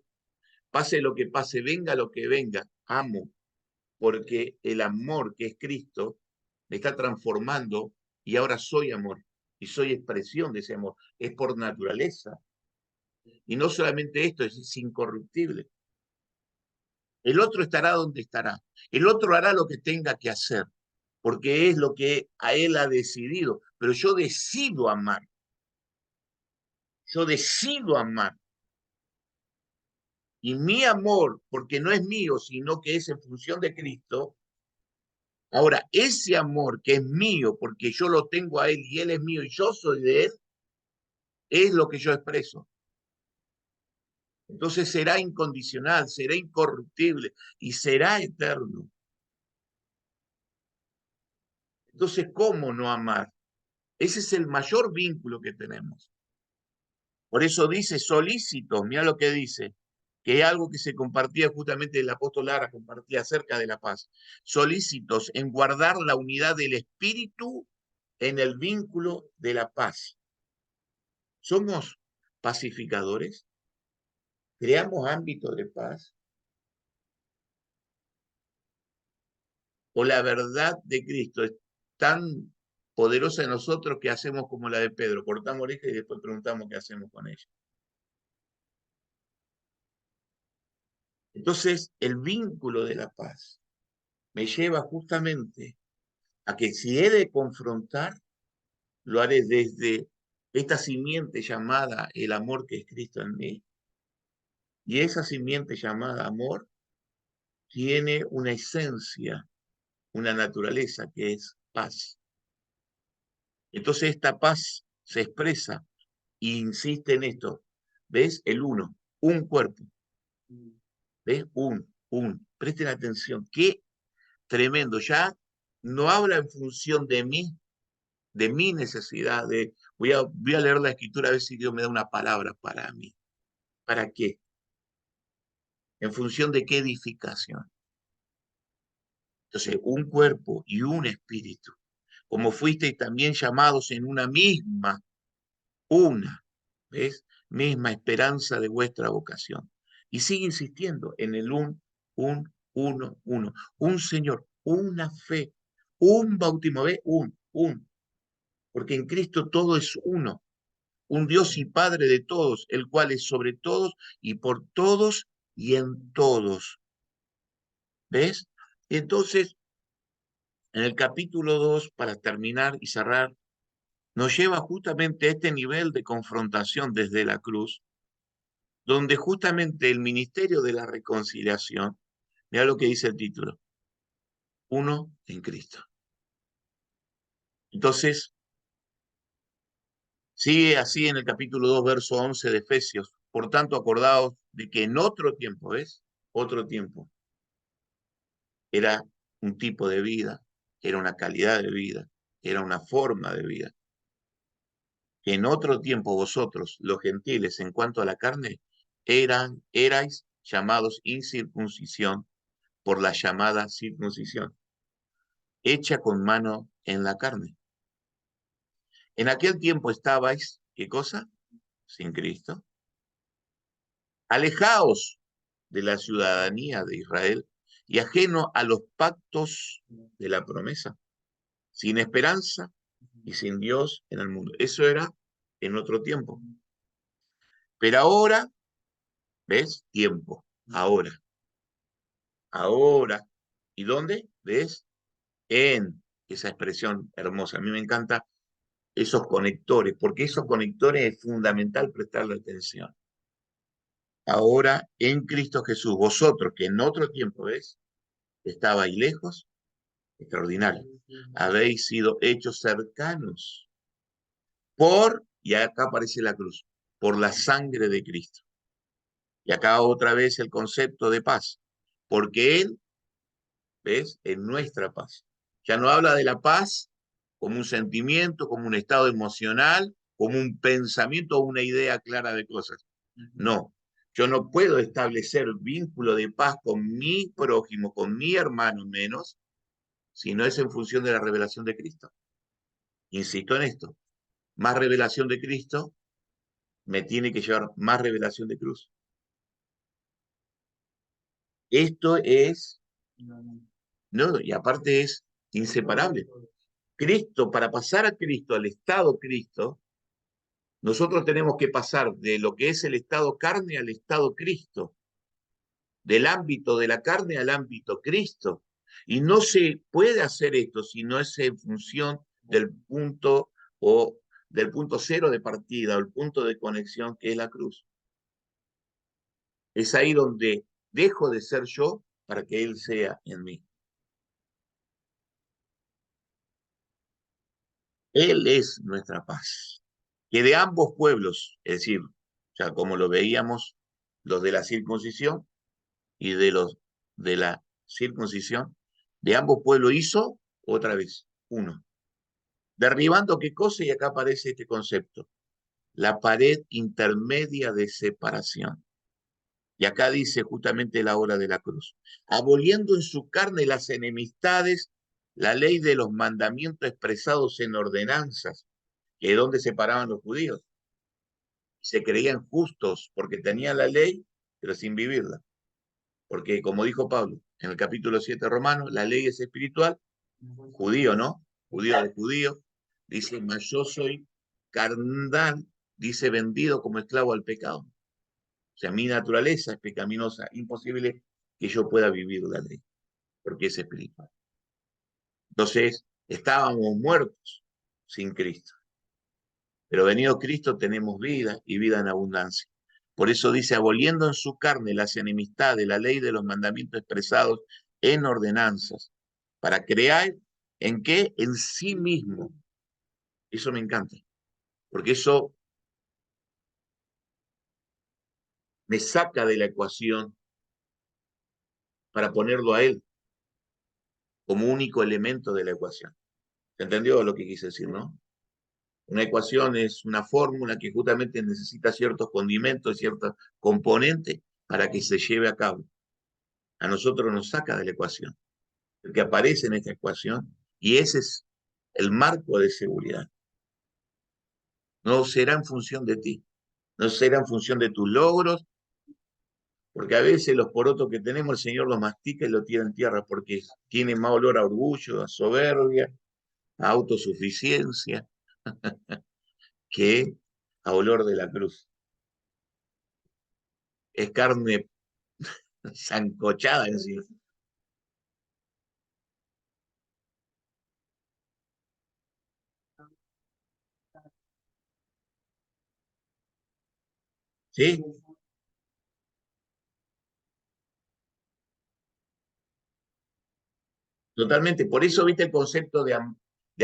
pase lo que pase, venga lo que venga, amo, porque el amor que es Cristo me está transformando y ahora soy amor, y soy expresión de ese amor, es por naturaleza. Y no solamente esto, es incorruptible. El otro estará donde estará. El otro hará lo que tenga que hacer, porque es lo que a él ha decidido. Pero yo decido amar. Yo decido amar. Y mi amor, porque no es mío, sino que es en función de Cristo. Ahora, ese amor que es mío, porque yo lo tengo a él y él es mío y yo soy de él, es lo que yo expreso. Entonces será incondicional, será incorruptible y será eterno. Entonces, ¿cómo no amar? Ese es el mayor vínculo que tenemos. Por eso dice solícitos, mira lo que dice, que es algo que se compartía justamente el apóstol Lara, compartía acerca de la paz. Solícitos en guardar la unidad del espíritu en el vínculo de la paz. ¿Somos pacificadores? ¿Creamos ámbitos de paz? ¿O la verdad de Cristo es tan poderosa en nosotros que hacemos como la de Pedro? Cortamos oreja y después preguntamos qué hacemos con ella. Entonces, el vínculo de la paz me lleva justamente a que si he de confrontar, lo haré desde esta simiente llamada el amor que es Cristo en mí. Y esa simiente llamada amor tiene una esencia, una naturaleza que es paz. Entonces esta paz se expresa e insiste en esto. ¿Ves? El uno, un cuerpo. ¿Ves? Presten atención, qué tremendo. Ya no habla en función de mi necesidad, voy a leer la escritura a ver si Dios me da una palabra para mí. ¿Para qué? ¿En función de qué edificación? Entonces, un cuerpo y un espíritu, como fuisteis también llamados en una misma, una, ¿ves? Misma esperanza de vuestra vocación. Y sigue insistiendo en el uno, un Señor, una fe, un bautismo, ¿ves? Porque en Cristo todo es uno, un Dios y Padre de todos, el cual es sobre todos y por todos y en todos. ¿Ves? Entonces, en el capítulo 2, para terminar y cerrar, nos lleva justamente a este nivel de confrontación desde la cruz, donde justamente el ministerio de la reconciliación, mira lo que dice el título, uno en Cristo. Entonces, sigue así en el capítulo 2, verso 11 de Efesios. Por tanto, acordaos de que en otro tiempo, ¿ves? Otro tiempo, era un tipo de vida, era una calidad de vida, era una forma de vida. Que en otro tiempo vosotros, los gentiles, en cuanto a la carne, erais llamados incircuncisión por la llamada circuncisión, hecha con mano en la carne. En aquel tiempo estabais, ¿qué cosa? Sin Cristo. Alejaos de la ciudadanía de Israel y ajeno a los pactos de la promesa, sin esperanza y sin Dios en el mundo. Eso era en otro tiempo. Pero ahora, ¿ves? Tiempo, ahora. ¿Y dónde? ¿Ves? En esa expresión hermosa. A mí me encanta esos conectores, porque esos conectores es fundamental prestarle atención. Ahora en Cristo Jesús, vosotros que en otro tiempo, ¿ves? Estabais lejos, extraordinario. Habéis sido hechos cercanos y acá aparece la cruz, por la sangre de Cristo. Y acá otra vez el concepto de paz, porque Él, ¿ves? Es nuestra paz. Ya no habla de la paz como un sentimiento, como un estado emocional, como un pensamiento o una idea clara de cosas. No, yo no puedo establecer vínculo de paz con mi prójimo, con mi hermano menos, si no es en función de la revelación de Cristo. Insisto en esto, más revelación de Cristo me tiene que llevar más revelación de cruz. Esto es, no, y aparte es inseparable. Cristo, para pasar a Cristo, al estado Cristo, nosotros tenemos que pasar de lo que es el estado carne al estado Cristo, del ámbito de la carne al ámbito Cristo. Y no se puede hacer esto si no es en función del punto o del punto cero de partida o el punto de conexión que es la cruz. Es ahí donde dejo de ser yo para que Él sea en mí. Él es nuestra paz. Que de ambos pueblos, es decir, ya como lo veíamos, los de la circuncisión y de los de la circuncisión, de ambos pueblos hizo otra vez uno. Derribando qué cosa, y acá aparece este concepto, la pared intermedia de separación. Y acá dice justamente la hora de la cruz, aboliendo en su carne las enemistades, la ley de los mandamientos expresados en ordenanzas, que es donde separaban los judíos. Se creían justos porque tenían la ley, pero sin vivirla. Porque como dijo Pablo en el capítulo 7 romano, la ley es espiritual, judío, ¿no? Judío de judío. Dice, mas yo soy carnal, dice, vendido como esclavo al pecado. O sea, mi naturaleza es pecaminosa, imposible que yo pueda vivir la ley, porque es espiritual. Entonces, estábamos muertos sin Cristo. Pero venido Cristo tenemos vida y vida en abundancia. Por eso dice, aboliendo en su carne las enemistades, la ley de los mandamientos expresados en ordenanzas, para crear en qué? En sí mismo. Eso me encanta, porque eso me saca de la ecuación para ponerlo a él como único elemento de la ecuación. ¿Se entendió lo que quise decir, no? Una ecuación es una fórmula que justamente necesita ciertos condimentos, ciertos componentes para que se lleve a cabo. A nosotros nos saca de la ecuación, el que aparece en esta ecuación, y ese es el marco de seguridad. No será en función de ti, no será en función de tus logros, porque a veces los porotos que tenemos el Señor los mastica y los tira en tierra porque tiene más olor a orgullo, a soberbia, a autosuficiencia, que a olor de la cruz. Es carne sancochada encima. ¿Sí? Totalmente. Por eso, viste el concepto de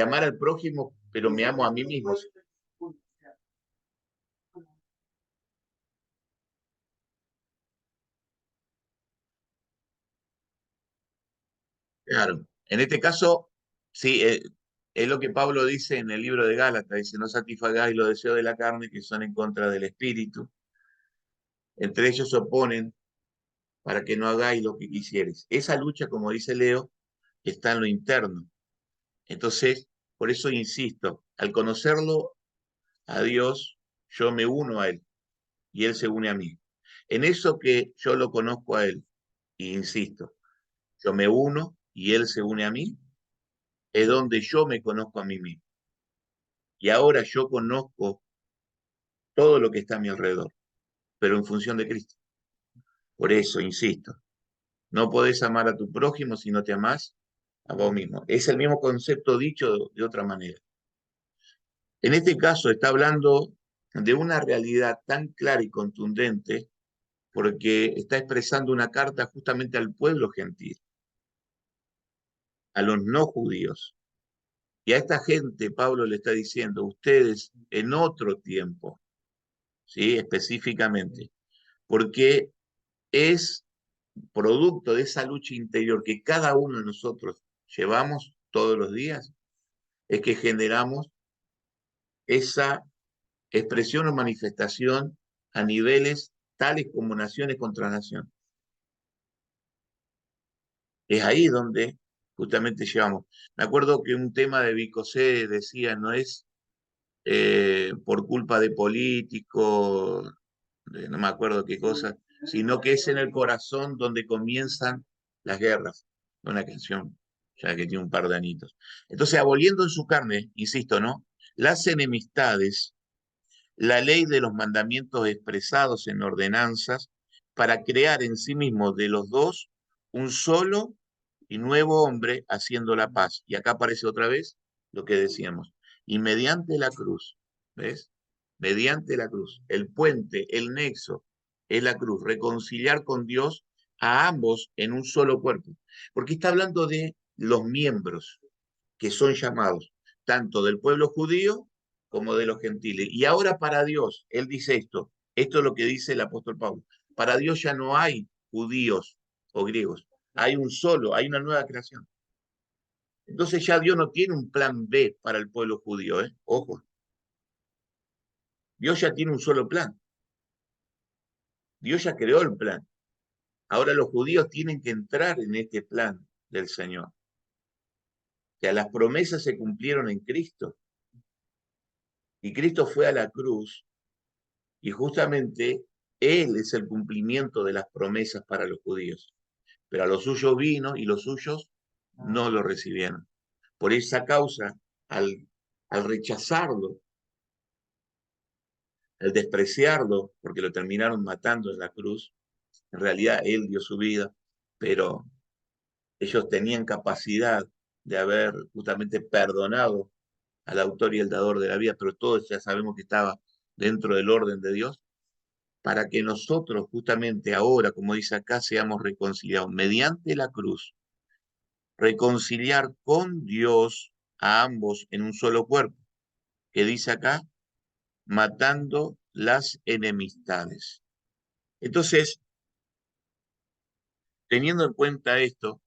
amar al prójimo, pero me amo a mí mismo. Claro. En este caso, sí, es lo que Pablo dice en el libro de Gálatas, dice, no satisfagáis los deseos de la carne que son en contra del espíritu. Entre ellos se oponen para que no hagáis lo que quisieres. Esa lucha, como dice Leo, está en lo interno. Entonces, por eso insisto, al conocerlo a Dios, yo me uno a Él y Él se une a mí. En eso que yo lo conozco a Él, e insisto, yo me uno y Él se une a mí, es donde yo me conozco a mí mismo. Y ahora yo conozco todo lo que está a mi alrededor, pero en función de Cristo. Por eso, insisto, no podés amar a tu prójimo si no te amás a vos mismo. Es el mismo concepto dicho de otra manera. En este caso está hablando de una realidad tan clara y contundente porque está expresando una carta justamente al pueblo gentil, a los no judíos. Y a esta gente Pablo le está diciendo, ustedes en otro tiempo, ¿sí? Específicamente, porque es producto de esa lucha interior que cada uno de nosotros llevamos todos los días, es que generamos esa expresión o manifestación a niveles tales como naciones contra nación. Es ahí donde justamente llevamos. Me acuerdo que un tema de Vicosé decía, no es por culpa de políticos, no me acuerdo qué cosa, sino que es en el corazón donde comienzan las guerras. Una canción ya que tiene un par de añitos. Entonces, aboliendo en su carne, insisto, ¿no? Las enemistades, la ley de los mandamientos expresados en ordenanzas, para crear en sí mismo de los dos un solo y nuevo hombre haciendo la paz. Y acá aparece otra vez lo que decíamos. Y mediante la cruz, ¿ves? Mediante la cruz, el puente, el nexo, es la cruz, reconciliar con Dios a ambos en un solo cuerpo. Porque está hablando de los miembros que son llamados, tanto del pueblo judío como de los gentiles. Y ahora para Dios, él dice esto es lo que dice el apóstol Pablo, para Dios ya no hay judíos o griegos, hay un solo, hay una nueva creación. Entonces ya Dios no tiene un plan B para el pueblo judío, ¿eh? Ojo, Dios ya tiene un solo plan, Dios ya creó el plan. Ahora los judíos tienen que entrar en este plan del Señor. O sea, las promesas se cumplieron en Cristo. Y Cristo fue a la cruz y justamente Él es el cumplimiento de las promesas para los judíos. Pero a los suyos vino y los suyos no lo recibieron. Por esa causa, al rechazarlo, al despreciarlo, porque lo terminaron matando en la cruz, en realidad Él dio su vida, pero ellos tenían capacidad de haber justamente perdonado al autor y el dador de la vida, pero todos ya sabemos que estaba dentro del orden de Dios, para que nosotros justamente ahora, como dice acá, seamos reconciliados mediante la cruz, reconciliar con Dios a ambos en un solo cuerpo, que dice acá, matando las enemistades. Entonces, teniendo en cuenta esto,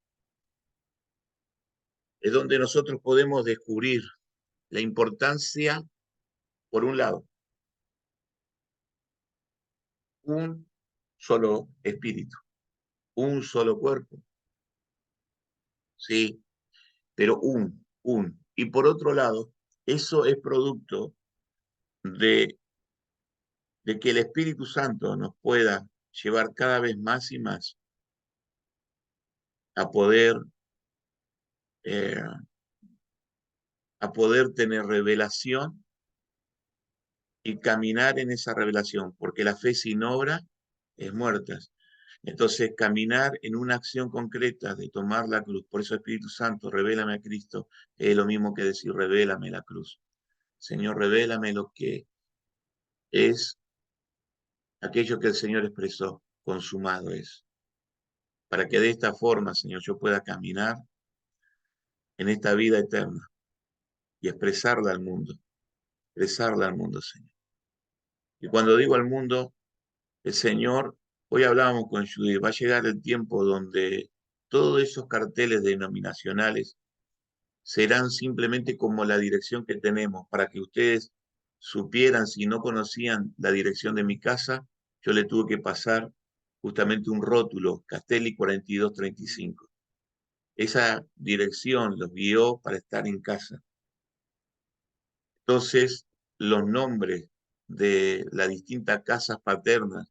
es donde nosotros podemos descubrir la importancia Por un lado, un solo espíritu, un solo cuerpo, sí, pero un. Y por otro lado, eso es producto de, de que el Espíritu Santo nos pueda llevar cada vez más y más a poder, eh, a poder tener revelación y caminar en esa revelación, porque la fe sin obra es muerta. Entonces, caminar en una acción concreta de tomar la cruz, por eso Espíritu Santo, revélame a Cristo, es lo mismo que decir, revélame la cruz. Señor, revélame lo que es aquello que el Señor expresó, consumado es. Para que de esta forma, Señor, yo pueda caminar en esta vida eterna y expresarla al mundo, Señor. Y cuando digo al mundo, el Señor, hoy hablábamos con Judy, va a llegar el tiempo donde todos esos carteles denominacionales serán simplemente como la dirección que tenemos, para que ustedes supieran, si no conocían la dirección de mi casa, yo le tuve que pasar justamente un rótulo, Castelli 4235. Esa dirección los guió para estar en casa. Entonces, los nombres de las distintas casas paternas,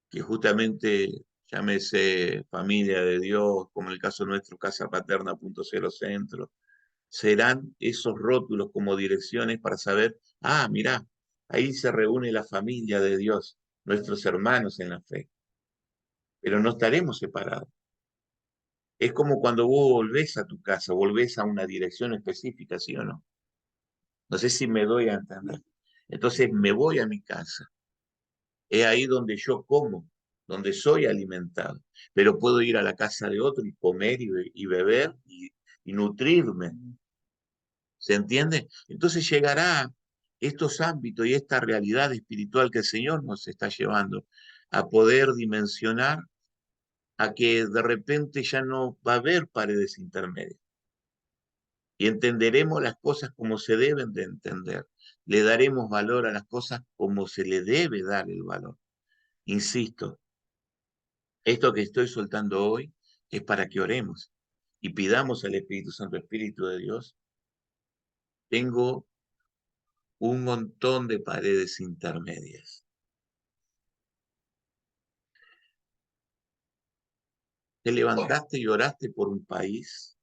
que justamente llámese Familia de Dios, como en el caso nuestro, Casa Paterna, Punto Cero Centro, serán esos rótulos como direcciones para saber, ah, mirá, ahí se reúne la familia de Dios, nuestros hermanos en la fe, pero no estaremos separados. Es como cuando vos volvés a tu casa, volvés a una dirección específica, ¿sí o no? No sé si me doy a entender. Entonces me voy a mi casa. Es ahí donde yo como, donde soy alimentado. Pero puedo ir a la casa de otro y comer y beber y nutrirme. ¿Se entiende? Entonces llegará estos ámbitos y esta realidad espiritual que el Señor nos está llevando a poder dimensionar, a que de repente ya no va a haber paredes intermedias y entenderemos las cosas como se deben de entender. Le daremos valor a las cosas como se le debe dar el valor. Insisto, esto que estoy soltando hoy es para que oremos y pidamos al Espíritu Santo, Espíritu de Dios. Tengo un montón de paredes intermedias. Te levantaste y oraste por un país.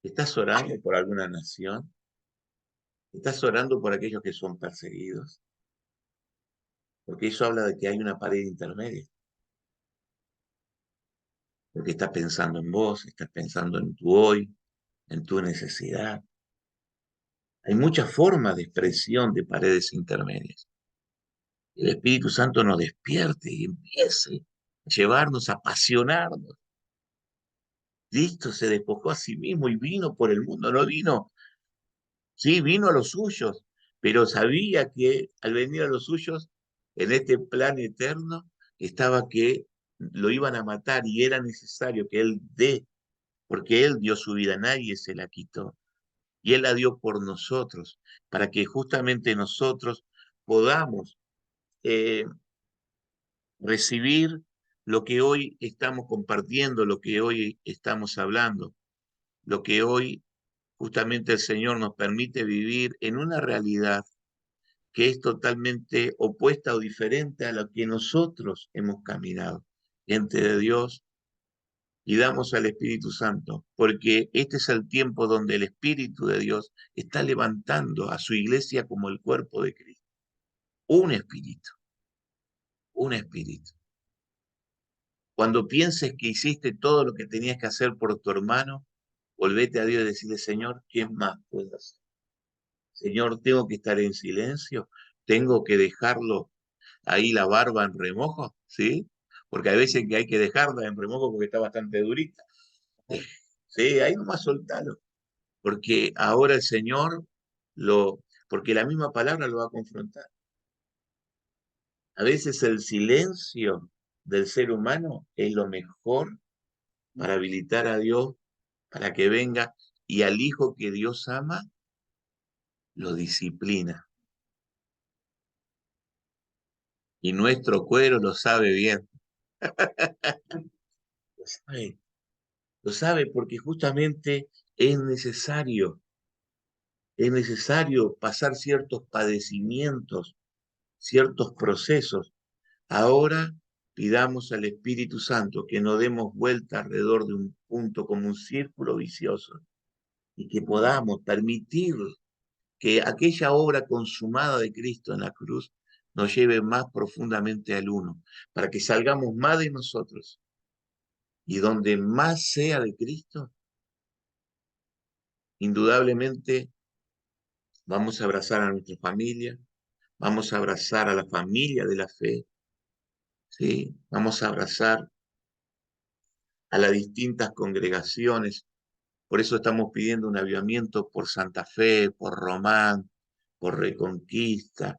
¿Estás orando por alguna nación? ¿Estás orando por aquellos que son perseguidos? Porque eso habla de que hay una pared intermedia. Porque estás pensando en vos, estás pensando en tu hoy, en tu necesidad. Hay muchas formas de expresión de paredes intermedias. El Espíritu Santo nos despierte y empiece a llevarnos, a apasionarnos. Cristo se despojó a sí mismo y vino por el mundo, no vino. Sí, vino a los suyos, pero sabía que al venir a los suyos, en este plan eterno, estaba que lo iban a matar y era necesario que él dé, porque él dio su vida, nadie se la quitó. Y él la dio por nosotros, para que justamente nosotros podamos eh, recibir lo que hoy estamos compartiendo, lo que hoy estamos hablando, lo que hoy justamente el Señor nos permite vivir en una realidad que es totalmente opuesta o diferente a lo que nosotros hemos caminado. Gente de Dios, y damos al Espíritu Santo, porque este es el tiempo donde el Espíritu de Dios está levantando a su iglesia como el cuerpo de Cristo. Un espíritu, un espíritu. Cuando pienses que hiciste todo lo que tenías que hacer por tu hermano, volvete a Dios y decirle, Señor, ¿qué más puedo hacer? Señor, tengo que estar en silencio, tengo que dejarlo ahí la barba en remojo, ¿sí? Porque hay veces que hay que dejarla en remojo porque está bastante durita. Sí, ahí nomás soltalo, porque ahora el Señor porque la misma palabra lo va a confrontar. A veces el silencio del ser humano es lo mejor para habilitar a Dios, para que venga y al hijo que Dios ama, lo disciplina. Y nuestro cuero lo sabe bien. Lo sabe porque justamente es necesario pasar ciertos padecimientos, ciertos procesos. Ahora pidamos al Espíritu Santo que no demos vuelta alrededor de un punto como un círculo vicioso y que podamos permitir que aquella obra consumada de Cristo en la cruz nos lleve más profundamente al uno, para que salgamos más de nosotros y donde más sea de Cristo, indudablemente vamos a abrazar a nuestra familia, vamos a abrazar a la familia de la fe, ¿sí? Vamos a abrazar a las distintas congregaciones. Por eso estamos pidiendo un avivamiento por Santa Fe, por Román, por Reconquista,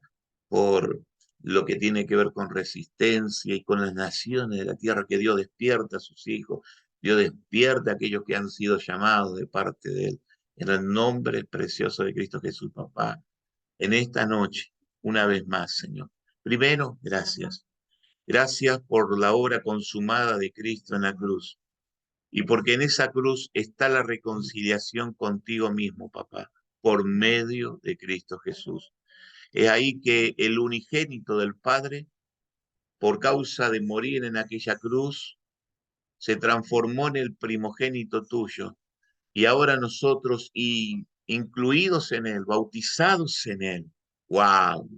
por lo que tiene que ver con resistencia y con las naciones de la tierra, que Dios despierta a sus hijos, Dios despierta a aquellos que han sido llamados de parte de Él. En el nombre precioso de Cristo Jesús, papá, en esta noche, una vez más, Señor. Primero, gracias. Gracias por la obra consumada de Cristo en la cruz. Y porque en esa cruz está la reconciliación contigo mismo, papá, por medio de Cristo Jesús. Es ahí que el unigénito del Padre, por causa de morir en aquella cruz, se transformó en el primogénito tuyo. Y ahora nosotros, y incluidos en él, bautizados en él, wow,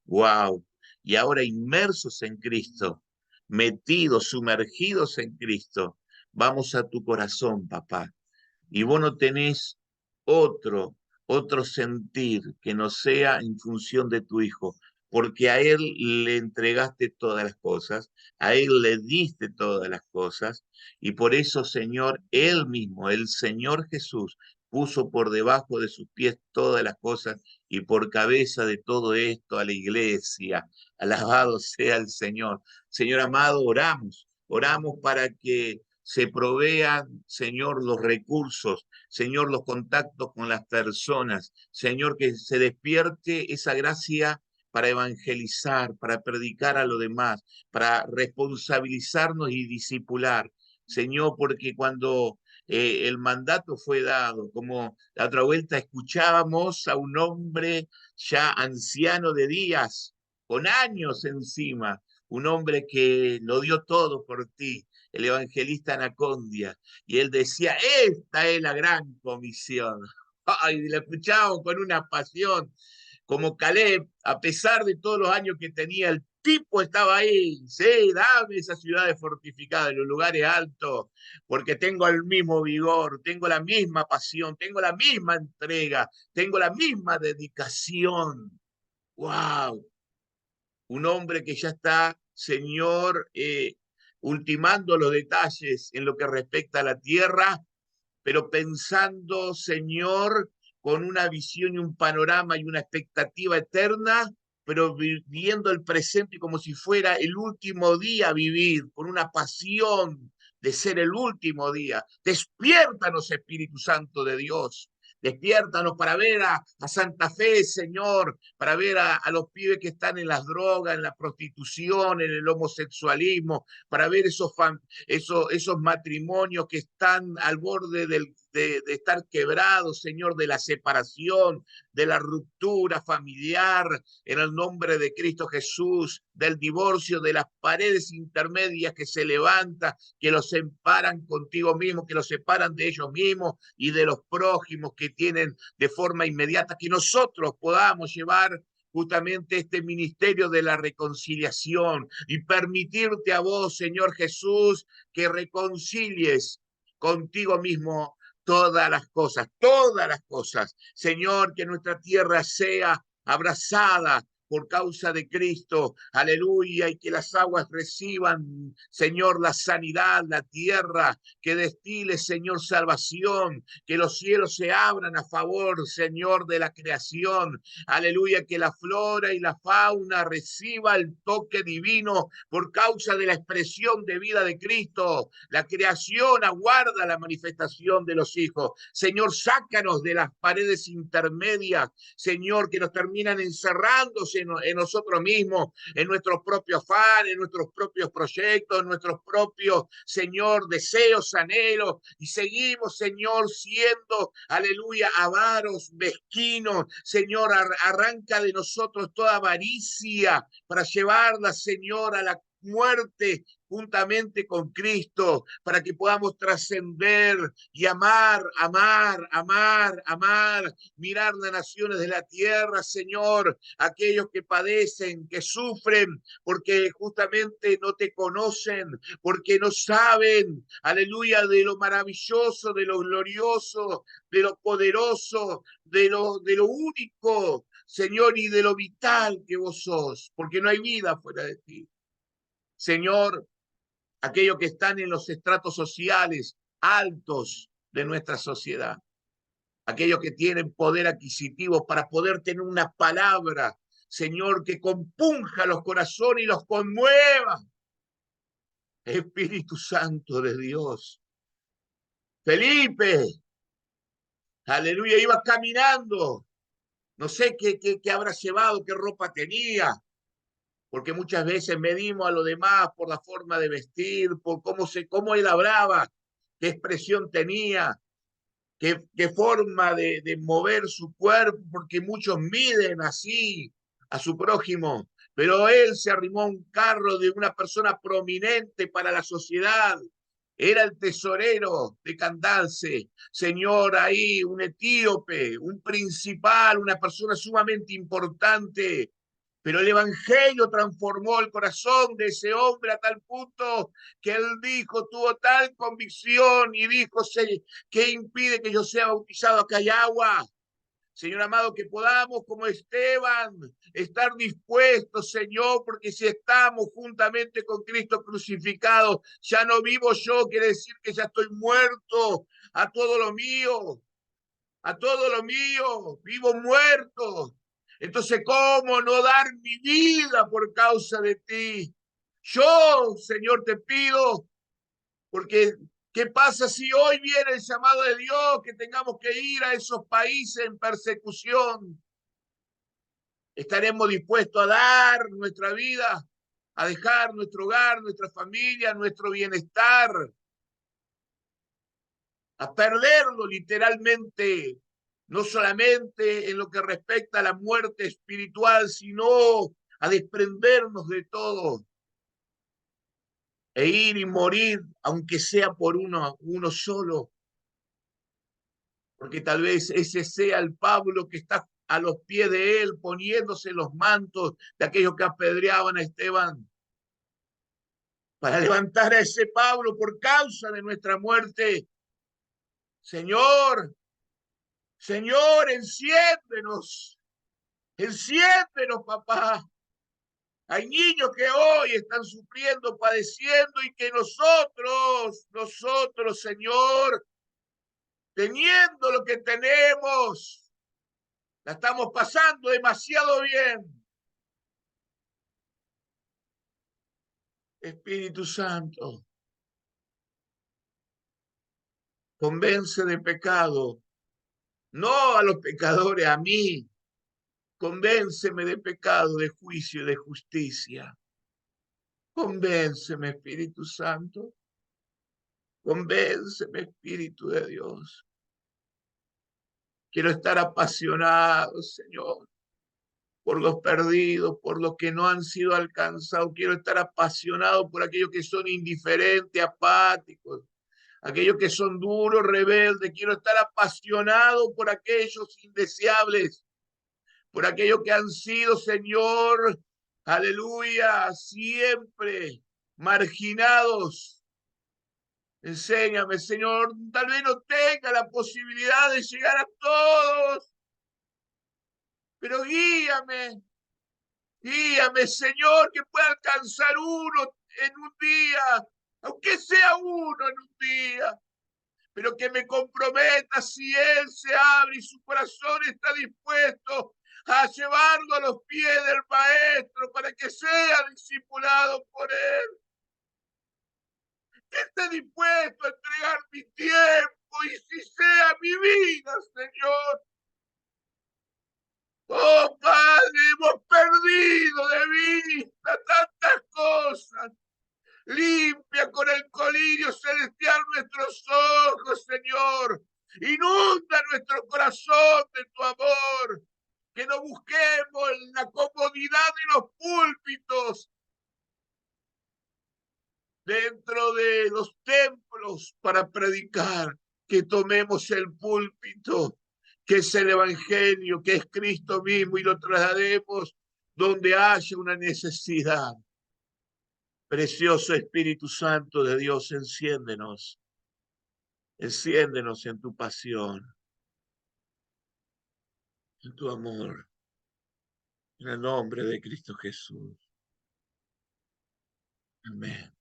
wow, y ahora inmersos en Cristo, metidos, sumergidos en Cristo, vamos a tu corazón, papá. Y vos no tenés otro, otro sentir que no sea en función de tu Hijo, porque a Él le entregaste todas las cosas, a Él le diste todas las cosas, y por eso, Señor, Él mismo, el Señor Jesús, puso por debajo de sus pies todas las cosas y por cabeza de todo esto a la iglesia. Alabado sea el Señor. Señor amado, oramos para que se provean, Señor, los recursos, Señor, los contactos con las personas, Señor, que se despierte esa gracia para evangelizar, para predicar a lo demás, para responsabilizarnos y discipular. Señor, porque cuando el mandato fue dado, como la otra vuelta escuchábamos a un hombre ya anciano de días, con años encima, un hombre que lo dio todo por ti, el evangelista Anacondia, y él decía, esta es la gran comisión. Ay, la escuchábamos con una pasión, como Caleb, a pesar de todos los años que tenía, el tipo estaba ahí, sí, dame esas ciudades fortificadas, los lugares altos, porque tengo el mismo vigor, tengo la misma pasión, tengo la misma entrega, tengo la misma dedicación. ¡Wow! Un hombre que ya está, Señor, ultimando los detalles en lo que respecta a la tierra, pero pensando, Señor, con una visión y un panorama y una expectativa eterna, pero viviendo el presente como si fuera el último día a vivir, con una pasión de ser el último día. Despiértanos, Espíritu Santo de Dios. Despiértanos para ver a Santa Fe, Señor, para ver a los pibes que están en las drogas, en la prostitución, en el homosexualismo, para ver esos matrimonios que están al borde de estar quebrados, Señor, de la separación, de la ruptura familiar, en el nombre de Cristo Jesús, del divorcio, de las paredes intermedias que se levantan, que los separan contigo mismo, que los separan de ellos mismos y de los prójimos que tienen de forma inmediata, que nosotros podamos llevar justamente este ministerio de la reconciliación y permitirte a vos, Señor Jesús, que reconcilies contigo mismo todas las cosas. Señor, que nuestra tierra sea abrazada por causa de Cristo, aleluya, y que las aguas reciban, Señor, la sanidad, la tierra, que destile, Señor, salvación, que los cielos se abran a favor, Señor, de la creación, aleluya, que la flora y la fauna reciba el toque divino por causa de la expresión de vida de Cristo, la creación aguarda la manifestación de los hijos, Señor, sácanos de las paredes intermedias, Señor, que nos terminan encerrando, en nosotros mismos, en nuestros propios afán, en nuestros propios proyectos, en nuestros propios, Señor, deseos, anhelos, y seguimos, Señor, siendo, aleluya, avaros, mezquinos. Señor, arranca de nosotros toda avaricia para llevarla, Señor, a la muerte juntamente con Cristo, para que podamos trascender y amar, amar, amar, amar, mirar las naciones de la tierra, Señor, aquellos que padecen, que sufren, porque justamente no te conocen, porque no saben, aleluya, de lo maravilloso, de lo glorioso, de lo poderoso, de lo único, Señor, y de lo vital que vos sos, porque no hay vida fuera de ti. Señor, aquellos que están en los estratos sociales altos de nuestra sociedad, aquellos que tienen poder adquisitivo para poder tener una palabra, Señor, que compunja los corazones y los conmueva. Espíritu Santo de Dios. Felipe, aleluya, iba caminando. No sé qué habrá llevado, qué ropa tenía, porque muchas veces medimos a los demás por la forma de vestir, por cómo él hablaba, qué expresión tenía, qué forma de mover su cuerpo, porque muchos miden así a su prójimo, pero él se arrimó a un carro de una persona prominente para la sociedad. Era el tesorero de Candace, Señor, ahí un etíope, un principal, una persona sumamente importante, pero el Evangelio transformó el corazón de ese hombre a tal punto que él dijo, tuvo tal convicción y dijo, ¿qué impide que yo sea bautizado? Acá hay agua. Señor amado, que podamos, como Esteban, estar dispuestos, Señor, porque si estamos juntamente con Cristo crucificado, ya no vivo yo, quiere decir que ya estoy muerto a todo lo mío, a todo lo mío, vivo muerto. Entonces, ¿cómo no dar mi vida por causa de ti? Yo, Señor, te pido, porque ¿qué pasa si hoy viene el llamado de Dios, que tengamos que ir a esos países en persecución? ¿Estaremos dispuestos a dar nuestra vida, a dejar nuestro hogar, nuestra familia, nuestro bienestar, a perderlo literalmente, no solamente en lo que respecta a la muerte espiritual, sino a desprendernos de todo e ir y morir, aunque sea por uno solo, porque tal vez ese sea el Pablo que está a los pies de él, poniéndose los mantos de aquellos que apedreaban a Esteban, para levantar a ese Pablo por causa de nuestra muerte. Señor, Señor, enciéndenos, enciéndenos, papá. Hay niños que hoy están sufriendo, padeciendo, y que nosotros, Señor, teniendo lo que tenemos, la estamos pasando demasiado bien. Espíritu Santo, convence de pecado, no a los pecadores, a mí. Convénceme de pecado, de juicio y de justicia. Convénceme, Espíritu Santo. Convénceme, Espíritu de Dios. Quiero estar apasionado, Señor, por los perdidos, por los que no han sido alcanzados. Quiero estar apasionado por aquellos que son indiferentes, apáticos, aquellos que son duros, rebeldes. Quiero estar apasionado por aquellos indeseables, por aquellos que han sido, Señor, aleluya, siempre marginados. Enséñame, Señor, tal vez no tenga la posibilidad de llegar a todos, pero guíame, Señor, que pueda alcanzar uno en un día, aunque sea uno en un día, pero que me comprometa si Él se abre y su corazón está dispuesto a llevarlo a los pies del Maestro para que sea discipulado por Él. Que esté dispuesto a entregar mi tiempo y si sea mi vida, Señor, Oh Padre, hemos perdido de vista tantas cosas. Limpia con el colirio celestial nuestros ojos, Señor. Inunda nuestro corazón de tu amor. Que no busquemos la comodidad de los púlpitos dentro de los templos para predicar. Que tomemos el púlpito, que es el Evangelio, que es Cristo mismo, y lo traslademos donde haya una necesidad. Precioso Espíritu Santo de Dios, enciéndenos en tu pasión, en tu amor, en el nombre de Cristo Jesús. Amén.